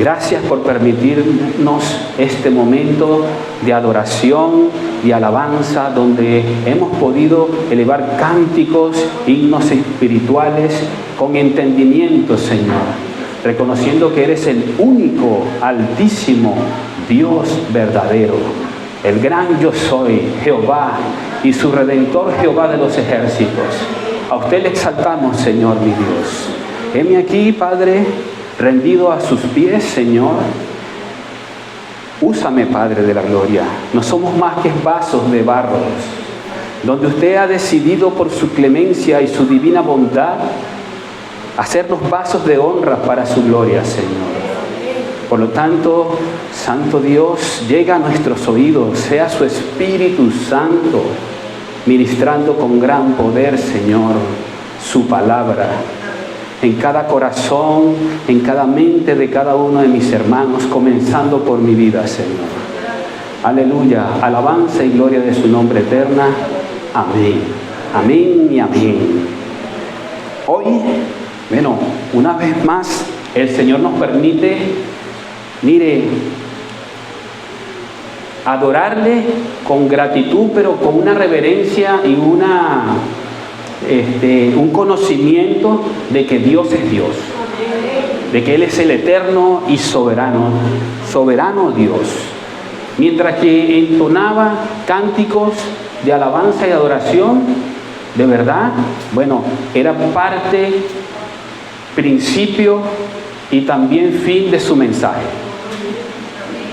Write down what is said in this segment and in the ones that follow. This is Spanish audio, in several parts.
Gracias por permitirnos este momento de adoración y alabanza donde hemos podido elevar cánticos, himnos espirituales con entendimiento, Señor, reconociendo que eres el único, altísimo Dios verdadero, el gran yo soy, Jehová, y su Redentor, Jehová de los ejércitos. A usted le exaltamos, Señor, mi Dios. Heme aquí, Padre, rendido a sus pies, Señor. Úsame, Padre de la gloria. No somos más que vasos de barro, donde usted ha decidido por su clemencia y su divina bondad hacernos vasos de honra para su gloria, Señor. Por lo tanto, Santo Dios, llega a nuestros oídos, sea su Espíritu Santo ministrando con gran poder, Señor, su palabra en cada corazón, en cada mente de cada uno de mis hermanos, comenzando por mi vida, Señor. Aleluya, alabanza y gloria de su nombre eterna. Amén, amén y amén. Hoy, bueno, una vez más, el Señor nos permite, mire, adorarle con gratitud, pero con una reverencia y un conocimiento de que Dios es Dios, de que Él es el eterno y soberano Dios. Mientras que entonaba cánticos de alabanza y adoración, de verdad, bueno, era parte, principio y también fin de su mensaje.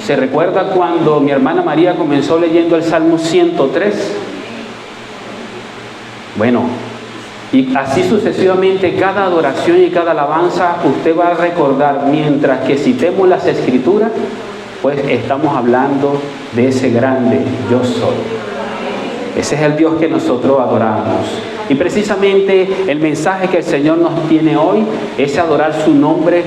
¿Se recuerda cuando mi hermana María comenzó leyendo el Salmo 103? Bueno, y así sucesivamente, cada adoración y cada alabanza, usted va a recordar, mientras que citemos las Escrituras, pues estamos hablando de ese grande yo soy. Ese es el Dios que nosotros adoramos. Y precisamente el mensaje que el Señor nos tiene hoy es adorar su nombre,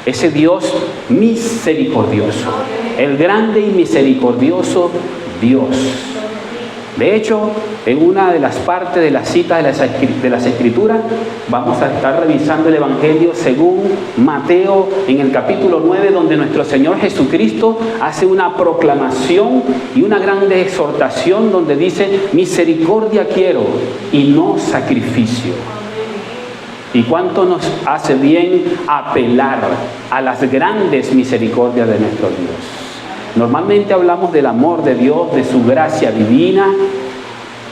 ese Dios misericordioso, el grande y misericordioso Dios. De hecho, en una de las partes de las citas de las Escrituras, vamos a estar revisando el Evangelio según Mateo en el capítulo 9, donde nuestro Señor Jesucristo hace una proclamación y una grande exhortación donde dice: misericordia quiero y no sacrificio. ¿Y cuánto nos hace bien apelar a las grandes misericordias de nuestro Dios? Normalmente hablamos del amor de Dios, de su gracia divina,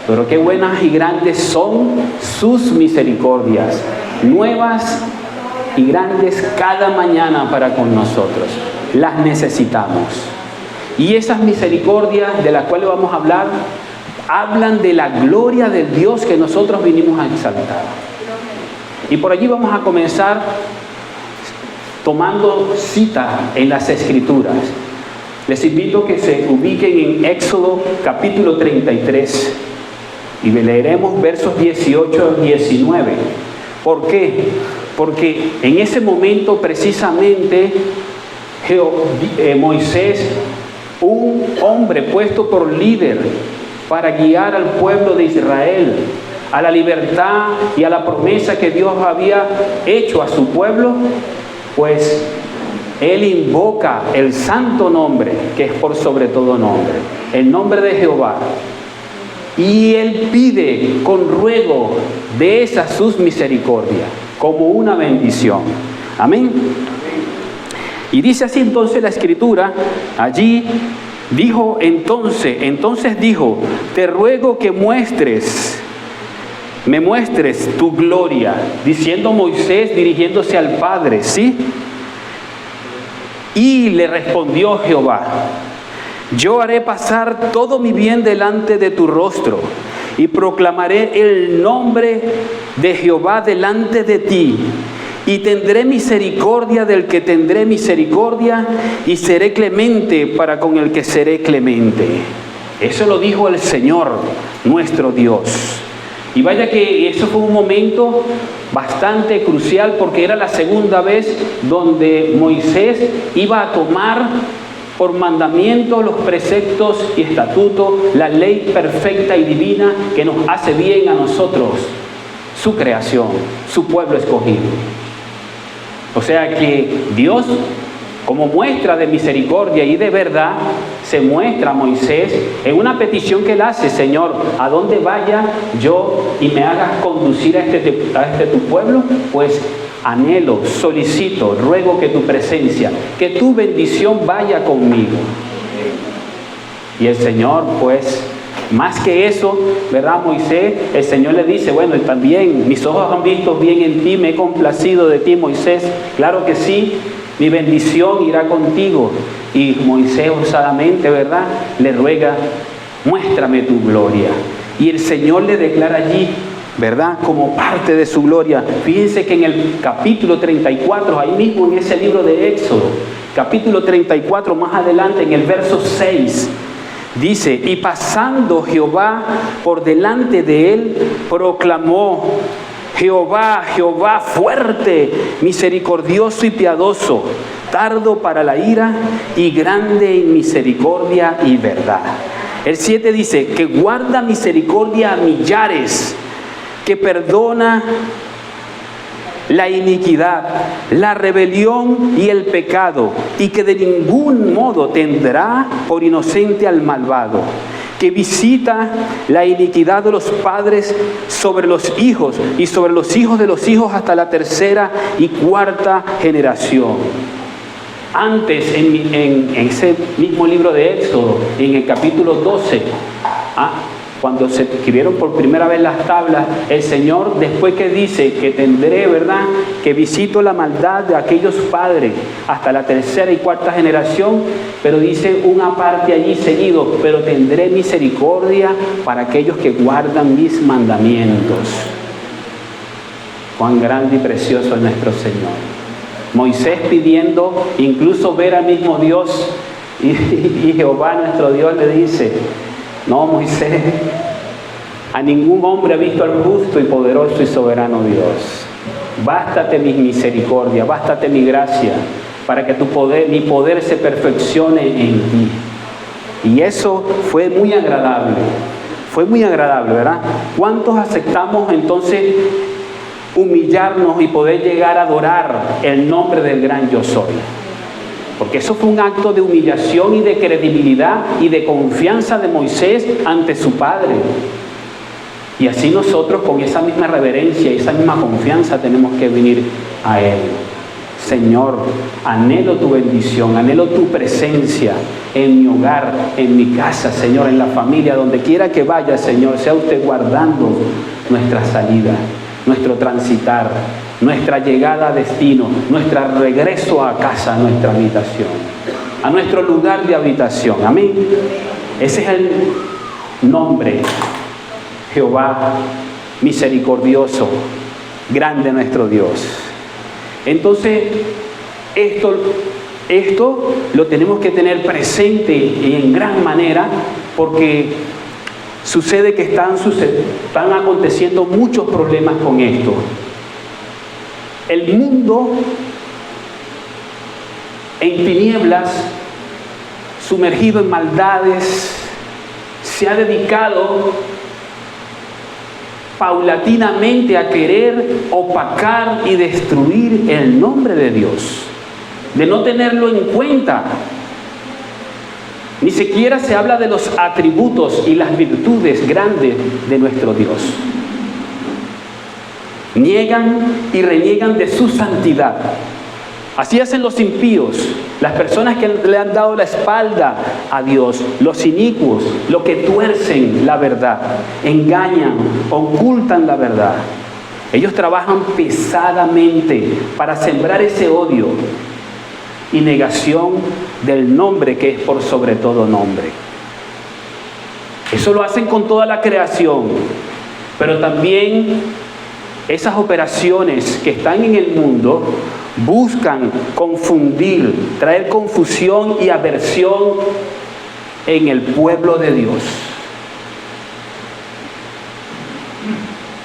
pero qué buenas y grandes son sus misericordias, nuevas y grandes cada mañana para con nosotros. Las necesitamos. Y esas misericordias de las cuales vamos a hablar, hablan de la gloria del Dios que nosotros vinimos a exaltar. Y por allí vamos a comenzar tomando cita en las Escrituras. Les invito a que se ubiquen en Éxodo capítulo 33 y leeremos versos 18 y 19. ¿Por qué? Porque en ese momento precisamente Moisés, un hombre puesto por líder para guiar al pueblo de Israel a la libertad y a la promesa que Dios había hecho a su pueblo, pues él invoca el santo nombre, que es por sobre todo nombre, el nombre de Jehová. Y él pide con ruego de esas sus misericordias, como una bendición. Amén. Y dice así entonces la Escritura, allí dijo entonces dijo: te ruego que me muestres tu gloria, diciendo Moisés dirigiéndose al Padre, ¿sí? Y le respondió Jehová: yo haré pasar todo mi bien delante de tu rostro, y proclamaré el nombre de Jehová delante de ti, y tendré misericordia del que tendré misericordia, y seré clemente para con el que seré clemente. Eso lo dijo el Señor, nuestro Dios. Y vaya que eso fue un momento bastante crucial, porque era la segunda vez donde Moisés iba a tomar por mandamiento los preceptos y estatutos, la ley perfecta y divina que nos hace bien a nosotros, su creación, su pueblo escogido. O sea que Dios Como muestra de misericordia y de verdad, se muestra a Moisés en una petición que él hace: Señor, a donde vaya yo y me hagas conducir a este tu pueblo, pues anhelo, solicito, ruego que tu presencia, que tu bendición vaya conmigo. Y el Señor, pues, más que eso, ¿verdad, Moisés? El Señor le dice: bueno, y también mis ojos han visto bien en ti, me he complacido de ti, Moisés. Claro que sí, mi bendición irá contigo. Y Moisés osadamente, ¿verdad?, le ruega: muéstrame tu gloria. Y el Señor le declara allí, ¿verdad?, como parte de su gloria. Fíjense que en el capítulo 34, ahí mismo en ese libro de Éxodo, capítulo 34, más adelante, en el verso 6, dice: y pasando Jehová por delante de él, proclamó: Jehová, Jehová fuerte, misericordioso y piadoso, tardo para la ira y grande en misericordia y verdad. El 7 dice: que guarda misericordia a millares, que perdona la iniquidad, la rebelión y el pecado, y que de ningún modo tendrá por inocente al malvado, que visita la iniquidad de los padres sobre los hijos y sobre los hijos de los hijos hasta la tercera y cuarta generación. Antes, en ese mismo libro de Éxodo, en el capítulo 12, cuando se escribieron por primera vez las tablas, el Señor, después que dice que tendré, ¿verdad?, que visito la maldad de aquellos padres hasta la tercera y cuarta generación, pero dice una parte allí seguido: pero tendré misericordia para aquellos que guardan mis mandamientos. Cuán grande y precioso es nuestro Señor. Moisés pidiendo incluso ver al mismo Dios, y Jehová nuestro Dios le dice: no, Moisés, a ningún hombre ha visto al justo y poderoso y soberano Dios. Bástate mi misericordia, bástate mi gracia, para que mi poder se perfeccione en ti. Y eso fue muy agradable, ¿verdad? ¿Cuántos aceptamos entonces humillarnos y poder llegar a adorar el nombre del gran yo soy? Porque eso fue un acto de humillación y de credibilidad y de confianza de Moisés ante su padre. Y así nosotros, con esa misma reverencia y esa misma confianza, tenemos que venir a Él. Señor, anhelo tu bendición, anhelo tu presencia en mi hogar, en mi casa, Señor, en la familia, donde quiera que vaya, Señor, sea usted guardando nuestra salida, nuestro transitar, nuestra llegada a destino, nuestro regreso a casa, a nuestra habitación, a nuestro lugar de habitación. Amén. Ese es el nombre: Jehová misericordioso, grande nuestro Dios. Entonces, esto lo tenemos que tener presente y en gran manera, porque sucede que están aconteciendo muchos problemas con esto. El mundo en tinieblas, sumergido en maldades, se ha dedicado paulatinamente a querer opacar y destruir el nombre de Dios, de no tenerlo en cuenta. Ni siquiera se habla de los atributos y las virtudes grandes de nuestro Dios. Niegan y reniegan de su santidad. Así hacen los impíos, las personas que le han dado la espalda a Dios, los inicuos, los que tuercen la verdad, engañan, ocultan la verdad. Ellos trabajan pesadamente para sembrar ese odio y negación del nombre que es por sobre todo nombre. Eso lo hacen con toda la creación, pero también esas operaciones que están en el mundo buscan confundir, traer confusión y aversión en el pueblo de Dios.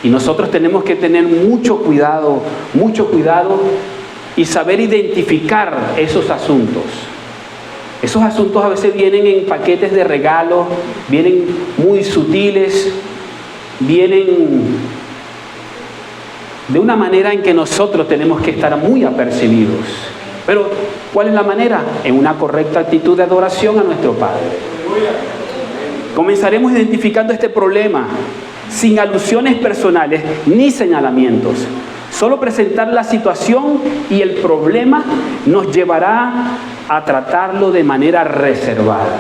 Y nosotros tenemos que tener mucho cuidado y saber identificar esos asuntos. Esos asuntos a veces vienen en paquetes de regalo, vienen muy sutiles, vienen de una manera en que nosotros tenemos que estar muy apercibidos Pero, ¿cuál es la manera? En una correcta actitud de adoración a nuestro Padre. Comenzaremos identificando este problema sin alusiones personales ni señalamientos. Solo presentar la situación y el problema nos llevará a tratarlo de manera reservada,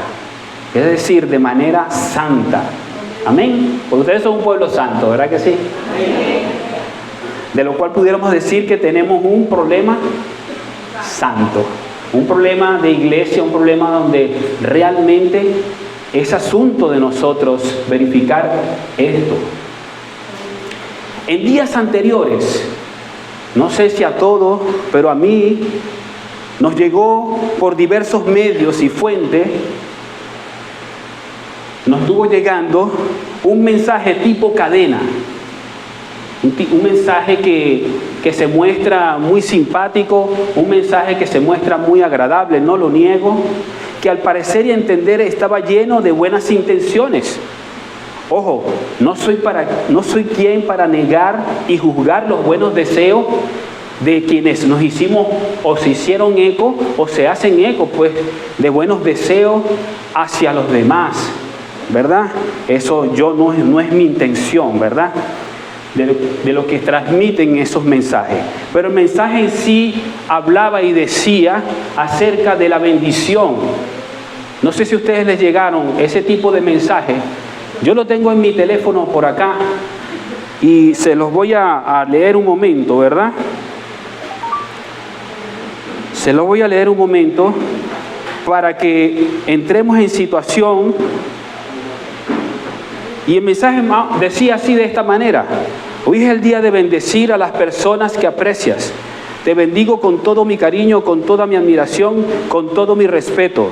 es decir, de manera santa. Amén. Porque ustedes son un pueblo santo, ¿verdad que sí? De lo cual pudiéramos decir que tenemos un problema santo, un problema de iglesia, un problema donde realmente es asunto de nosotros verificar esto. En días anteriores, no sé si a todos, pero a mí nos llegó por diversos medios y fuentes, nos estuvo llegando un mensaje tipo cadena, un mensaje que se muestra muy simpático, un mensaje que se muestra muy agradable, no lo niego, que al parecer y entender estaba lleno de buenas intenciones. Ojo, no soy quien para negar y juzgar los buenos deseos de quienes nos hicimos o se hicieron eco o se hacen eco, pues, de buenos deseos hacia los demás, ¿verdad? Eso no es mi intención, ¿verdad? De lo que transmiten esos mensajes. Pero el mensaje en sí hablaba y decía acerca de la bendición. No sé si a ustedes les llegaron ese tipo de mensajes. Yo lo tengo en mi teléfono por acá y se los voy a leer un momento, ¿verdad? Se los voy a leer un momento para que entremos en situación. Y el mensaje decía así, de esta manera: hoy es el día de bendecir a las personas que aprecias. Te bendigo con todo mi cariño, con toda mi admiración, con todo mi respeto.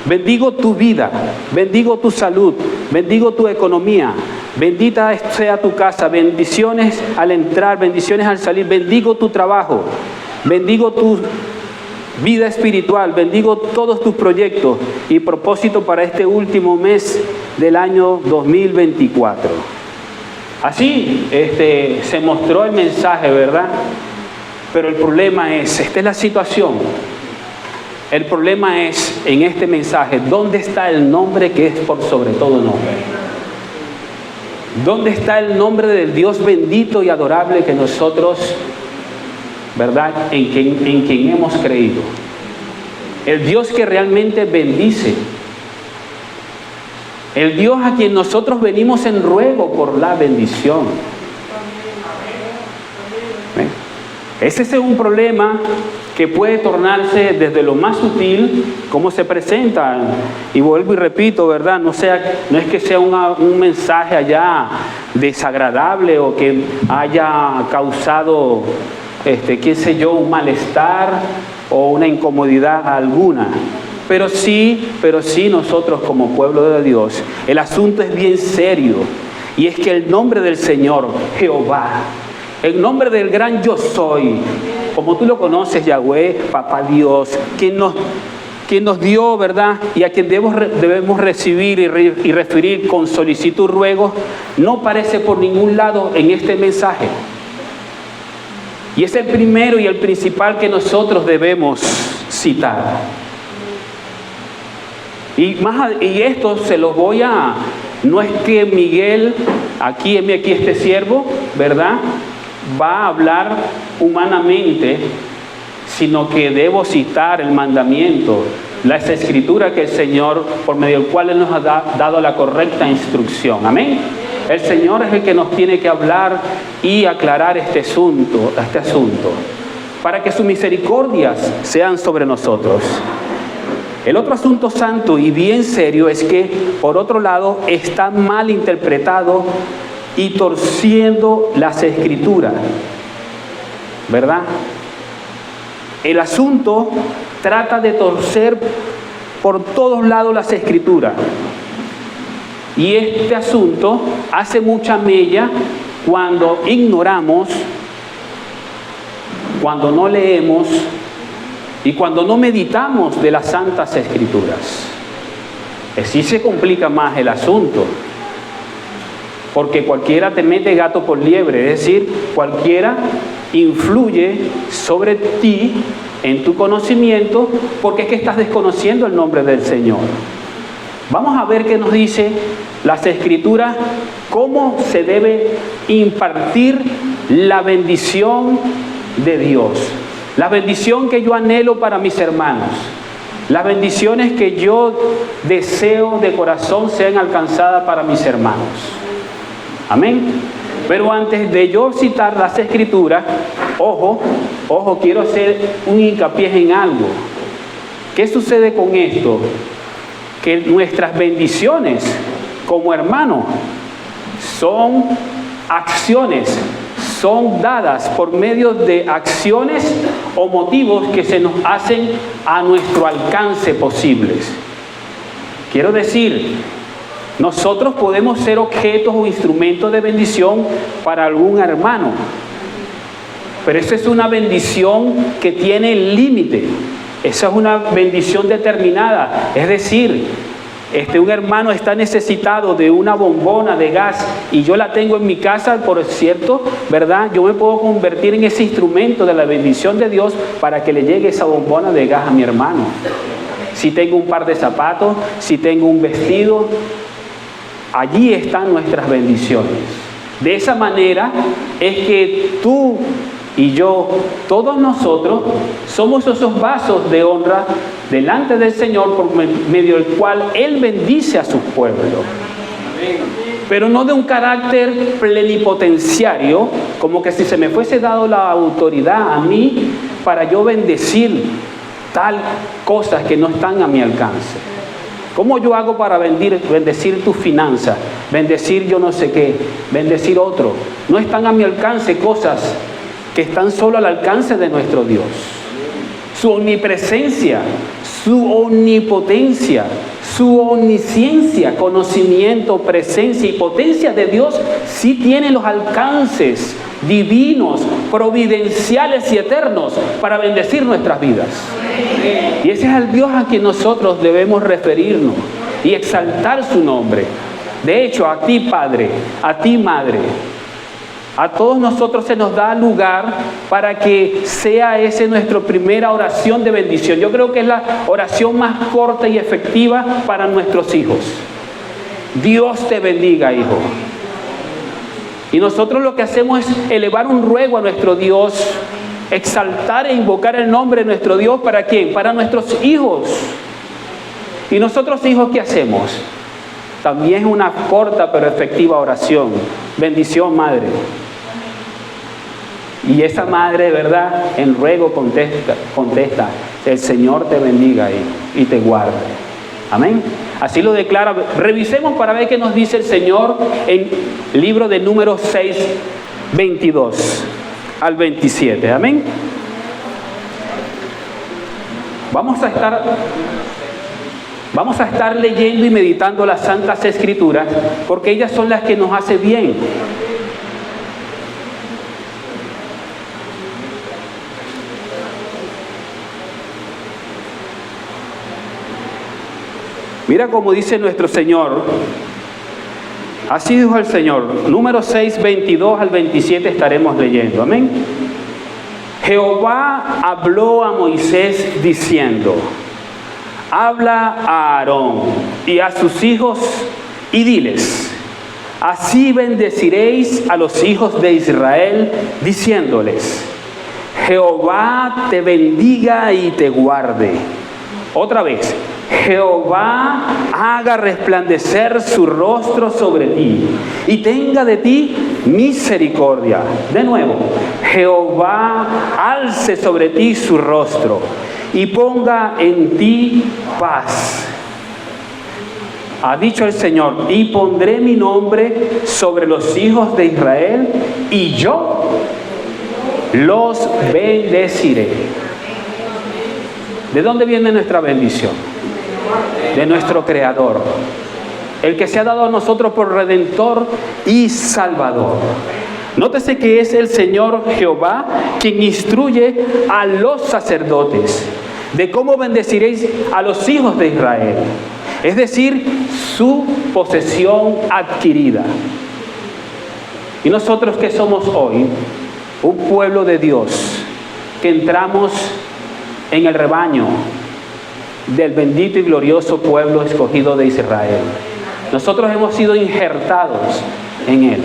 Bendigo tu vida, bendigo tu salud, bendigo tu economía, bendita sea tu casa, bendiciones al entrar, bendiciones al salir, bendigo tu trabajo, bendigo tu vida espiritual, bendigo todos tus proyectos y propósitos para este último mes del año 2024. Así se mostró el mensaje, ¿verdad? Pero el problema es, esta es la situación. El problema es, en este mensaje, ¿dónde está el nombre que es por sobre todo nombre? ¿Dónde está el nombre del Dios bendito y adorable que nosotros, ¿verdad?, en quien hemos creído? El Dios que realmente bendice. El Dios a quien nosotros venimos en ruego por la bendición. Ese es un problema que puede tornarse desde lo más sutil, como se presenta, y vuelvo y repito, ¿verdad? No es que sea un mensaje allá desagradable o que haya causado, qué sé yo, un malestar o una incomodidad alguna. Pero sí nosotros como pueblo de Dios, el asunto es bien serio, y es que el nombre del Señor, Jehová, el nombre del gran yo soy, como tú lo conoces, Yahweh, Papá Dios, quien nos dio, ¿verdad? Y a quien debemos recibir y referir con solicitud, ruego, no aparece por ningún lado en este mensaje. Y es el primero y el principal que nosotros debemos citar. Y esto se los voy a... No es que Miguel, aquí este siervo, ¿verdad?, va a hablar humanamente, sino que debo citar el mandamiento, las escrituras que el Señor, por medio del cual Él nos ha dado la correcta instrucción. Amén. El Señor es el que nos tiene que hablar y aclarar este asunto, para que sus misericordias sean sobre nosotros. El otro asunto santo y bien serio es que, por otro lado, está mal interpretado y torciendo las escrituras, ¿verdad? El asunto trata de torcer por todos lados las escrituras, y este asunto hace mucha mella cuando ignoramos, cuando no leemos y cuando no meditamos de las santas escrituras. Así se complica más el asunto, porque cualquiera te mete gato por liebre, es decir, cualquiera influye sobre ti en tu conocimiento, porque es que estás desconociendo el nombre del Señor. Vamos a ver qué nos dice las Escrituras, cómo se debe impartir la bendición de Dios. La bendición que yo anhelo para mis hermanos. Las bendiciones que yo deseo de corazón sean alcanzadas para mis hermanos. Amén. Pero antes de yo citar las Escrituras, ojo, quiero hacer un hincapié en algo. ¿Qué sucede con esto? Que nuestras bendiciones como hermanos son acciones, son dadas por medio de acciones o motivos que se nos hacen a nuestro alcance posibles. Quiero decir, nosotros podemos ser objetos o instrumentos de bendición para algún hermano, pero esa es una bendición que tiene límite. Esa es una bendición determinada. Es decir, un hermano está necesitado de una bombona de gas y yo la tengo en mi casa, por cierto, ¿verdad? Yo me puedo convertir en ese instrumento de la bendición de Dios para que le llegue esa bombona de gas a mi hermano. Si tengo un par de zapatos, si tengo un vestido, allí están nuestras bendiciones. De esa manera es que tú y yo, todos nosotros, somos esos vasos de honra delante del Señor por medio del cual Él bendice a su pueblo. Pero no de un carácter plenipotenciario, como que si se me fuese dado la autoridad a mí para yo bendecir tal cosas que no están a mi alcance. ¿Cómo yo hago para bendecir tus finanzas? Bendecir yo no sé qué, bendecir otro. No están a mi alcance cosas que están solo al alcance de nuestro Dios. Su omnipresencia, su omnipotencia, su omnisciencia, conocimiento, presencia y potencia de Dios sí tienen los alcances divinos, providenciales y eternos para bendecir nuestras vidas. Y ese es el Dios a quien nosotros debemos referirnos y exaltar su nombre. De hecho, a ti Padre, a ti Madre, a todos nosotros se nos da lugar para que sea esa nuestra primera oración de bendición. Yo creo que es la oración más corta y efectiva para nuestros hijos. Dios te bendiga, hijo. Y nosotros lo que hacemos es elevar un ruego a nuestro Dios, exaltar e invocar el nombre de nuestro Dios. ¿Para quién? Para nuestros hijos. ¿Y nosotros hijos qué hacemos? También es una corta pero efectiva oración. Bendición, madre. Y esa madre, ¿verdad? En ruego contesta, el Señor te bendiga y te guarde. Amén. Así lo declara. Revisemos para ver qué nos dice el Señor en el libro de Números 6, 22 al 27. Amén. Vamos a estar leyendo y meditando las Santas Escrituras porque ellas son las que nos hacen bien. Mira cómo dice nuestro Señor. Así dijo el Señor. Número 6, 22 al 27 estaremos leyendo. Amén. Jehová habló a Moisés diciendo: habla a Aarón y a sus hijos y diles: así bendeciréis a los hijos de Israel, diciéndoles: Jehová te bendiga y te guarde. Otra vez: Jehová haga resplandecer su rostro sobre ti y tenga de ti misericordia. De nuevo: Jehová alce sobre ti su rostro y ponga en ti paz. Ha dicho el Señor: y pondré mi nombre sobre los hijos de Israel y yo los bendeciré. ¿De dónde viene nuestra bendición? De nuestro Creador, el que se ha dado a nosotros por Redentor y Salvador. Nótese que es el Señor Jehová quien instruye a los sacerdotes de cómo bendeciréis a los hijos de Israel, es decir, su posesión adquirida. Y nosotros que somos hoy un pueblo de Dios, que entramos en el rebaño del bendito y glorioso pueblo escogido de Israel. Nosotros hemos sido injertados en Él.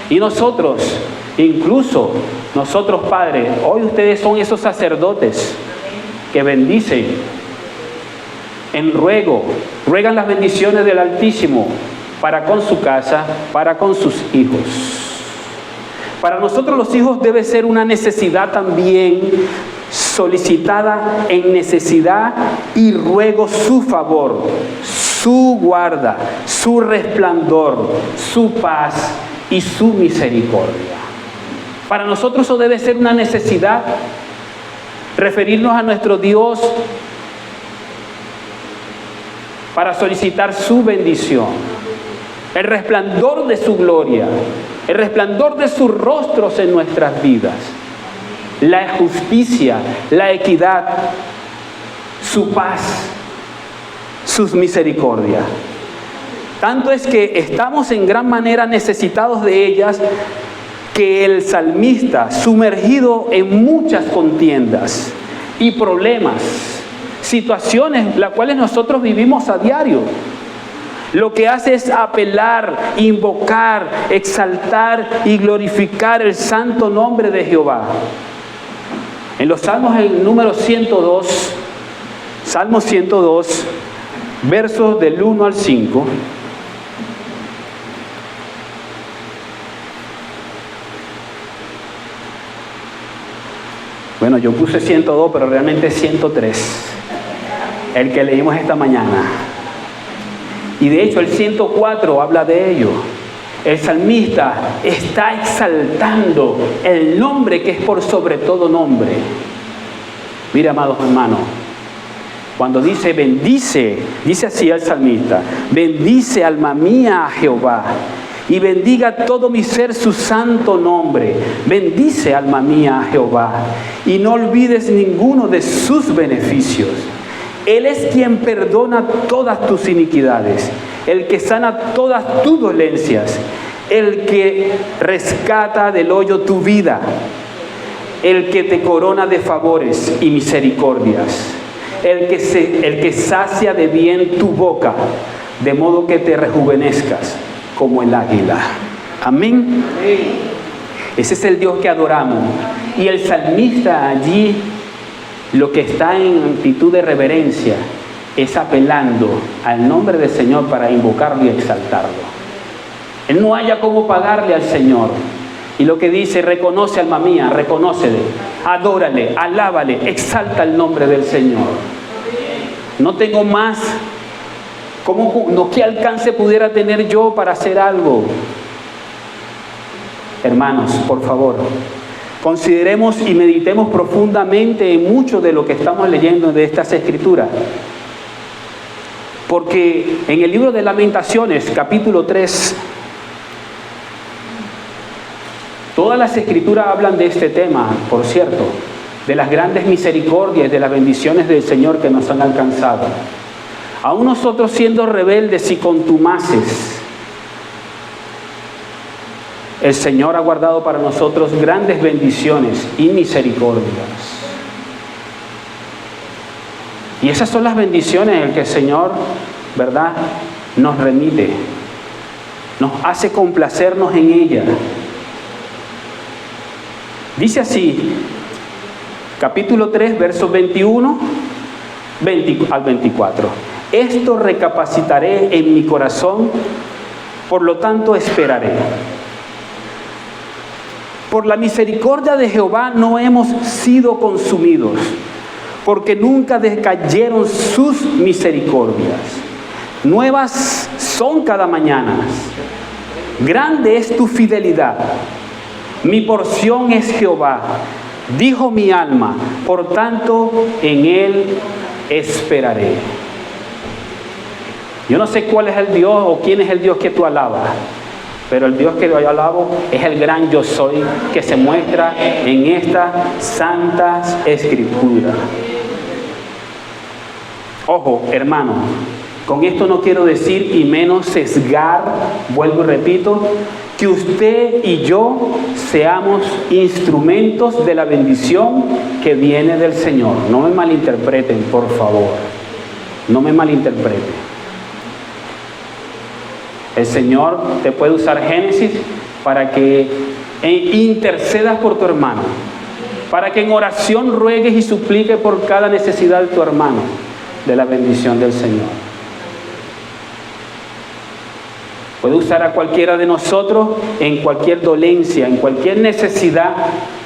Y nosotros, incluso nosotros padres, hoy ustedes son esos sacerdotes que bendicen ruegan las bendiciones del Altísimo para con su casa, para con sus hijos. Para nosotros los hijos debe ser una necesidad también solicitada en necesidad y ruego su favor, su guarda, su resplandor, su paz y su misericordia. Para nosotros eso debe ser una necesidad, referirnos a nuestro Dios para solicitar su bendición, el resplandor de su gloria, el resplandor de sus rostros en nuestras vidas, la justicia, la equidad, su paz, sus misericordias. Tanto es que estamos en gran manera necesitados de ellas, que el salmista, sumergido en muchas contiendas y problemas, situaciones las cuales nosotros vivimos a diario, lo que hace es apelar, invocar, exaltar y glorificar el santo nombre de Jehová. En los Salmos, el número 102, Salmo 102, versos del 1 al 5. Bueno, yo puse 102, pero realmente es 103, el que leímos esta mañana. Y de hecho el 104 habla de ello. El salmista está exaltando el nombre que es por sobre todo nombre. Mira, amados hermanos, cuando dice bendice, dice así el salmista: bendice alma mía a Jehová, y bendiga todo mi ser su santo nombre. Bendice alma mía a Jehová, y no olvides ninguno de sus beneficios. Él es quien perdona todas tus iniquidades, el que sana todas tus dolencias, el que rescata del hoyo tu vida, el que te corona de favores y misericordias, el que sacia de bien tu boca, de modo que te rejuvenezcas como el águila. Amén. Ese es el Dios que adoramos. Y el salmista allí, lo que está en actitud de reverencia, es apelando al nombre del Señor para invocarlo y exaltarlo. Él no haya cómo pagarle al Señor. Y lo que dice: reconoce alma mía, reconócele, adórale, alábale, exalta el nombre del Señor. No tengo más. ¿Qué alcance pudiera tener yo para hacer algo? Hermanos, por favor, consideremos y meditemos profundamente en mucho de lo que estamos leyendo de estas escrituras. Porque en el libro de Lamentaciones, capítulo 3, todas las escrituras hablan de este tema, por cierto, de las grandes misericordias, de las bendiciones del Señor que nos han alcanzado. Aún nosotros siendo rebeldes y contumaces, el Señor ha guardado para nosotros grandes bendiciones y misericordias. Y esas son las bendiciones en que el Señor, ¿verdad?, nos remite, nos hace complacernos en ellas. Dice así, capítulo 3, versos 21 al 24. Esto recapacitaré en mi corazón, por lo tanto esperaré. Por la misericordia de Jehová no hemos sido consumidos, porque nunca decayeron sus misericordias. Nuevas son cada mañana. Grande es tu fidelidad. Mi porción es Jehová, dijo mi alma, por tanto en Él esperaré. Yo no sé cuál es el Dios o quién es el Dios que tú alabas, pero el Dios que yo alabo es el gran yo soy que se muestra en estas santas escrituras. Ojo, hermano, con esto no quiero decir y menos sesgar, vuelvo y repito, que usted y yo seamos instrumentos de la bendición que viene del Señor. No me malinterpreten, por favor. No me malinterpreten. El Señor te puede usar Génesis para que intercedas por tu hermano, para que en oración ruegues y supliques por cada necesidad de tu hermano, de la bendición del Señor. Puede usar a cualquiera de nosotros en cualquier dolencia, en cualquier necesidad,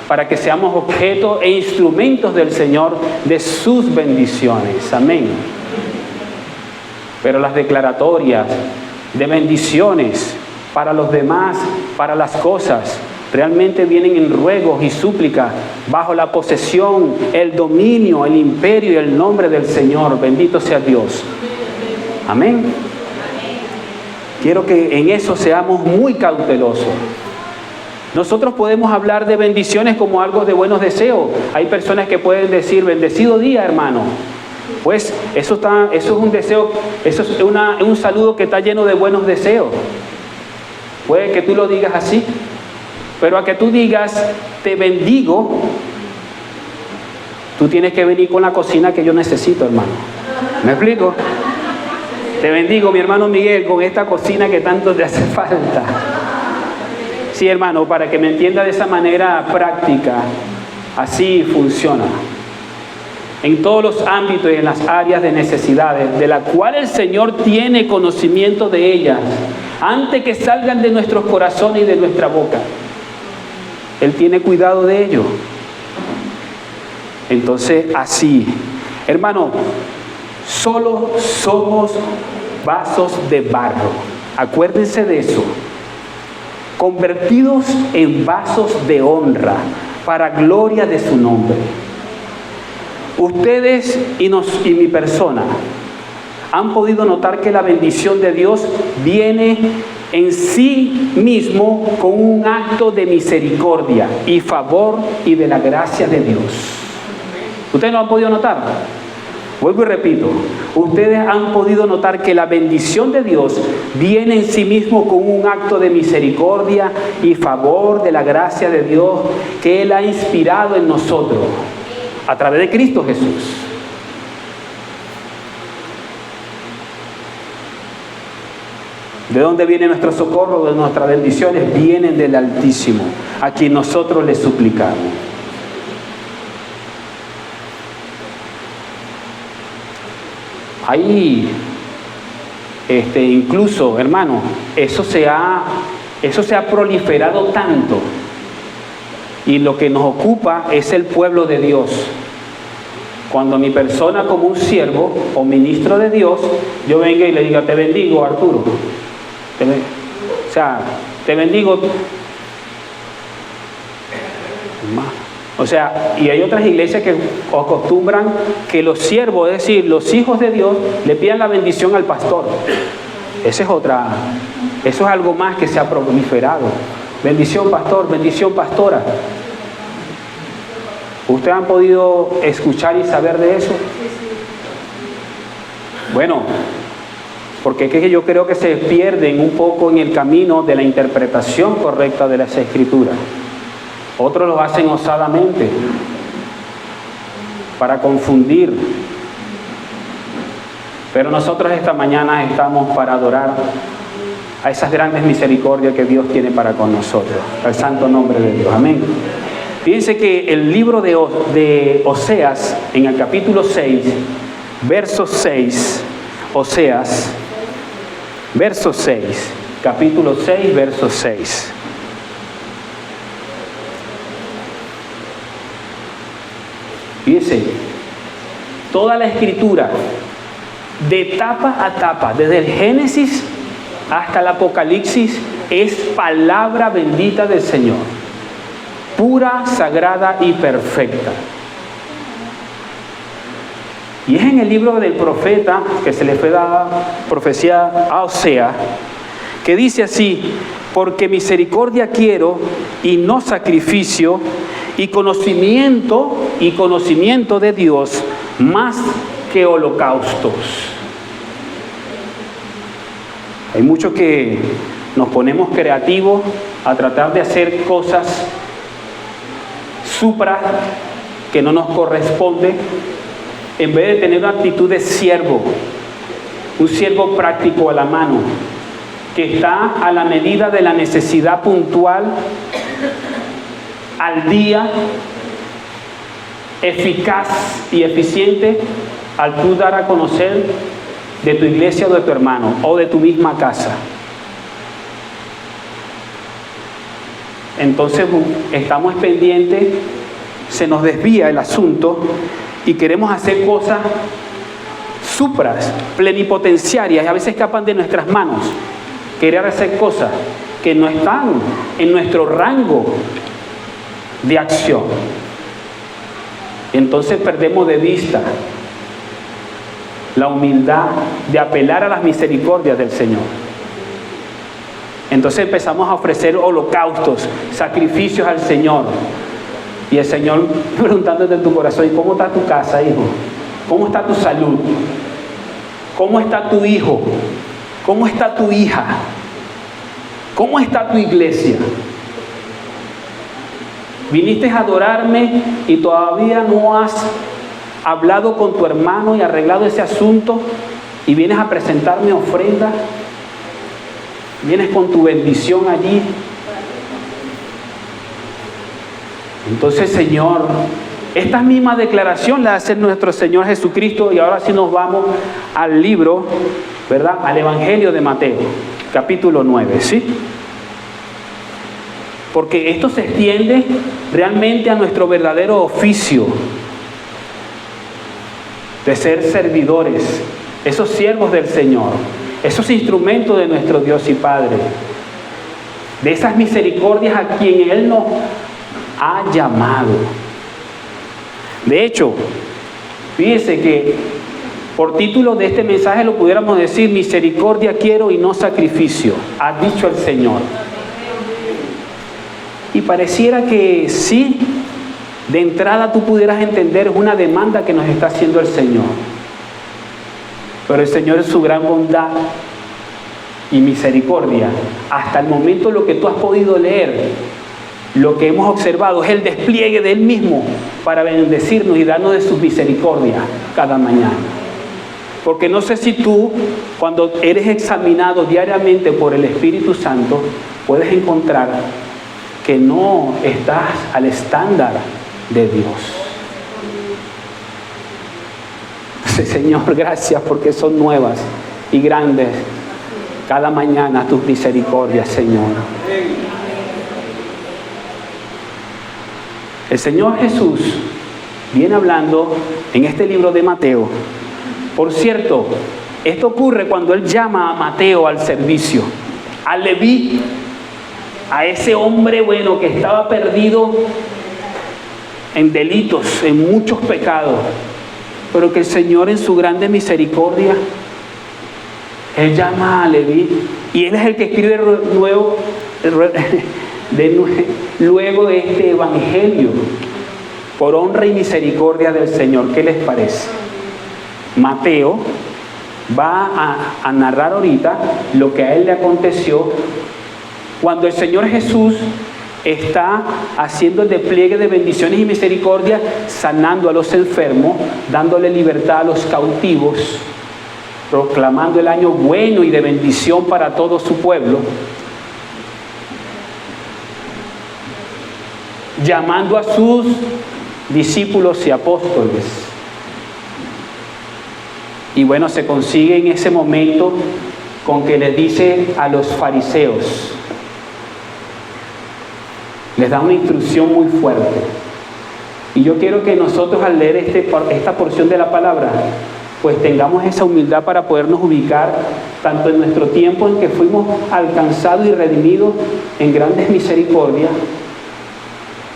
para que seamos objeto e instrumentos del Señor de sus bendiciones. Amén. Pero las declaratorias de bendiciones para los demás, para las cosas, realmente vienen en ruegos y súplicas bajo la posesión, el dominio, el imperio y el nombre del Señor. Bendito sea Dios. Amén. Quiero que en eso seamos muy cautelosos. Nosotros podemos hablar de bendiciones como algo de buenos deseos. Hay personas que pueden decir, bendecido día, hermano. Pues eso es un deseo, eso es un saludo que está lleno de buenos deseos. Puede que tú lo digas así, pero a que tú digas, te bendigo, tú tienes que venir con la cocina que yo necesito, hermano. ¿Me explico? Te bendigo, mi hermano Miguel, con esta cocina que tanto te hace falta. Sí, hermano, para que me entienda de esa manera práctica, así funciona. En todos los ámbitos y en las áreas de necesidades, de la cual el Señor tiene conocimiento de ellas, antes que salgan de nuestros corazones y de nuestra boca. Él tiene cuidado de ello. Entonces, así, hermano, solo somos vasos de barro. Acuérdense de eso. Convertidos en vasos de honra, para gloria de su nombre. Ustedes y mi persona han podido notar que la bendición de Dios viene en sí mismo con un acto de misericordia y favor y de la gracia de Dios. ¿Ustedes lo han podido notar? Vuelvo y repito, ustedes han podido notar que la bendición de Dios viene en sí mismo con un acto de misericordia y favor de la gracia de Dios que Él ha inspirado en nosotros a través de Cristo Jesús. ¿De dónde viene nuestro socorro? De nuestras bendiciones vienen del Altísimo, a quien nosotros le suplicamos. Ahí, incluso, hermano, eso se ha proliferado tanto. Y lo que nos ocupa es el pueblo de Dios. Cuando mi persona como un siervo o ministro de Dios, yo venga y le diga, te bendigo, Arturo. Te bendigo. O sea, y hay otras iglesias que acostumbran que los siervos, es decir, los hijos de Dios, le pidan la bendición al pastor. Eso es algo más que se ha proliferado. Bendición pastor, bendición pastora. ¿Ustedes han podido escuchar y saber de eso? Bueno, porque es que yo creo que se pierden un poco en el camino de la interpretación correcta de las Escrituras. Otros lo hacen osadamente para confundir. Pero nosotros esta mañana estamos para adorar a esas grandes misericordias que Dios tiene para con nosotros, al santo nombre de Dios. Amén. Fíjense que el libro de Oseas, en el capítulo 6, verso 6, Oseas, verso 6, capítulo 6, verso 6. Fíjense, toda la Escritura, de tapa a tapa, desde el Génesis hasta el Apocalipsis, es palabra bendita del Señor, pura, sagrada y perfecta. Y es en el libro del profeta que se le fue dada profecía a Oseas, que dice así: porque misericordia quiero y no sacrificio, y conocimiento de Dios más que holocaustos. Hay muchos que nos ponemos creativos a tratar de hacer cosas supra que no nos corresponde, en vez de tener una actitud de siervo, un siervo práctico a la mano, que está a la medida de la necesidad puntual, al día, eficaz y eficiente, al tú dar a conocer de tu iglesia o de tu hermano o de tu misma casa. Entonces estamos pendientes, se nos desvía el asunto y queremos hacer cosas supras, plenipotenciarias, y a veces escapan de nuestras manos. Querer hacer cosas que no están en nuestro rango de acción. Entonces perdemos de vista la humildad de apelar a las misericordias del Señor. Entonces empezamos a ofrecer holocaustos, sacrificios al Señor. Y el Señor preguntándote en tu corazón: ¿y cómo está tu casa, hijo? ¿Cómo está tu salud? ¿Cómo está tu hijo? ¿Cómo está tu hija? ¿Cómo está tu iglesia? Viniste a adorarme y todavía no has hablado con tu hermano y arreglado ese asunto, y vienes a presentarme ofrenda. Vienes con tu bendición allí. Entonces, Señor, esta misma declaración la hace nuestro Señor Jesucristo. Y ahora sí nos vamos al libro, ¿verdad? Al Evangelio de Mateo, capítulo 9, ¿sí? Porque esto se extiende realmente a nuestro verdadero oficio de ser servidores, esos siervos del Señor, esos instrumentos de nuestro Dios y Padre, de esas misericordias a quien Él nos ha llamado. De hecho, fíjese que por título de este mensaje lo pudiéramos decir: misericordia quiero y no sacrificio, ha dicho el Señor. Y pareciera que sí, de entrada tú pudieras entender, es una demanda que nos está haciendo el Señor. Pero el Señor, en su gran bondad y misericordia, hasta el momento lo que tú has podido leer, lo que hemos observado es el despliegue de Él mismo para bendecirnos y darnos de su misericordia cada mañana. Porque no sé si tú, cuando eres examinado diariamente por el Espíritu Santo, puedes encontrar que no estás al estándar de Dios. Sí, Señor, gracias porque son nuevas y grandes cada mañana tus misericordias, Señor. El Señor Jesús viene hablando en este libro de Mateo. Por cierto, esto ocurre cuando Él llama a Mateo al servicio, a Leví, a ese hombre bueno que estaba perdido en delitos, en muchos pecados, pero que el Señor, en su grande misericordia, Él llama a Leví, y Él es el que escribe luego de este evangelio, por honra y misericordia del Señor. ¿Qué les parece? Mateo va a narrar ahorita lo que a él le aconteció cuando el Señor Jesús está haciendo el despliegue de bendiciones y misericordia, sanando a los enfermos, dándole libertad a los cautivos, proclamando el año bueno y de bendición para todo su pueblo, llamando a sus discípulos y apóstoles. Y bueno, se consigue en ese momento con que les dice a los fariseos, les da una instrucción muy fuerte. Y yo quiero que nosotros, al leer esta porción de la palabra, pues tengamos esa humildad para podernos ubicar tanto en nuestro tiempo en que fuimos alcanzados y redimidos en grandes misericordias.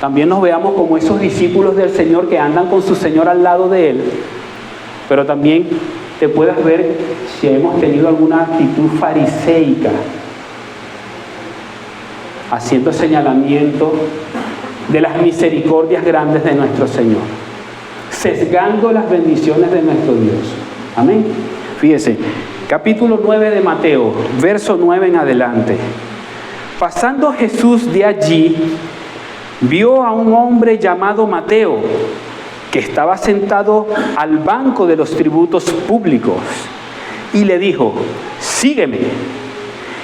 También nos veamos como esos discípulos del Señor que andan con su Señor al lado de Él, pero también te puedas ver si hemos tenido alguna actitud fariseica, haciendo señalamiento de las misericordias grandes de nuestro Señor, sesgando las bendiciones de nuestro Dios. Amén. Fíjese, capítulo 9 de Mateo, verso 9 en adelante. Pasando Jesús de allí, vio a un hombre llamado Mateo, que estaba sentado al banco de los tributos públicos, y le dijo: sígueme.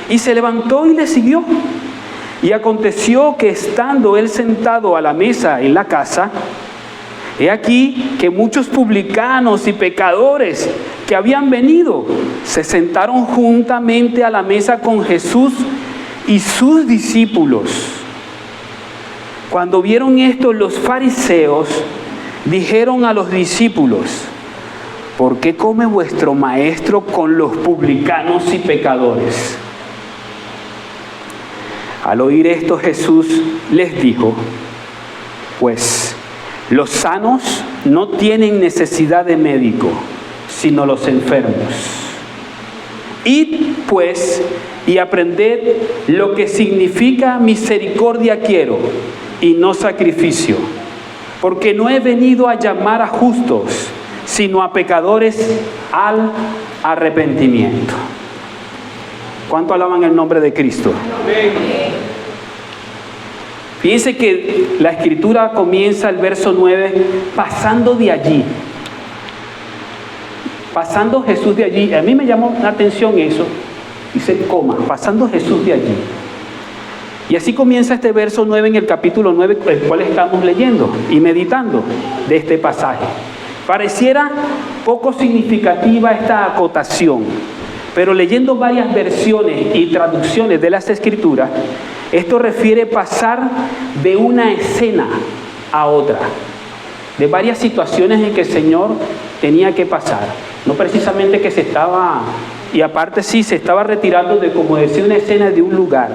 Y se levantó y le siguió. Y aconteció que estando él sentado a la mesa en la casa, he aquí que muchos publicanos y pecadores que habían venido se sentaron juntamente a la mesa con Jesús y sus discípulos. Cuando vieron esto, los fariseos dijeron a los discípulos: ¿por qué come vuestro maestro con los publicanos y pecadores? Al oír esto, Jesús les dijo: pues los sanos no tienen necesidad de médico, sino los enfermos. Id pues y aprended lo que significa misericordia quiero y no sacrificio, porque no he venido a llamar a justos, sino a pecadores al arrepentimiento. ¿Cuánto alaban el nombre de Cristo? Fíjense que la escritura comienza el verso 9, pasando de allí. Pasando Jesús de allí. A mí me llamó la atención eso. Dice coma, pasando Jesús de allí. Y así comienza este verso 9 en el capítulo 9, el cual estamos leyendo y meditando de este pasaje. Pareciera poco significativa esta acotación, pero leyendo varias versiones y traducciones de las escrituras, esto refiere pasar de una escena a otra, de varias situaciones en que el Señor tenía que pasar. No precisamente que se estaba, y aparte sí, se estaba retirando de, como decía, una escena de un lugar,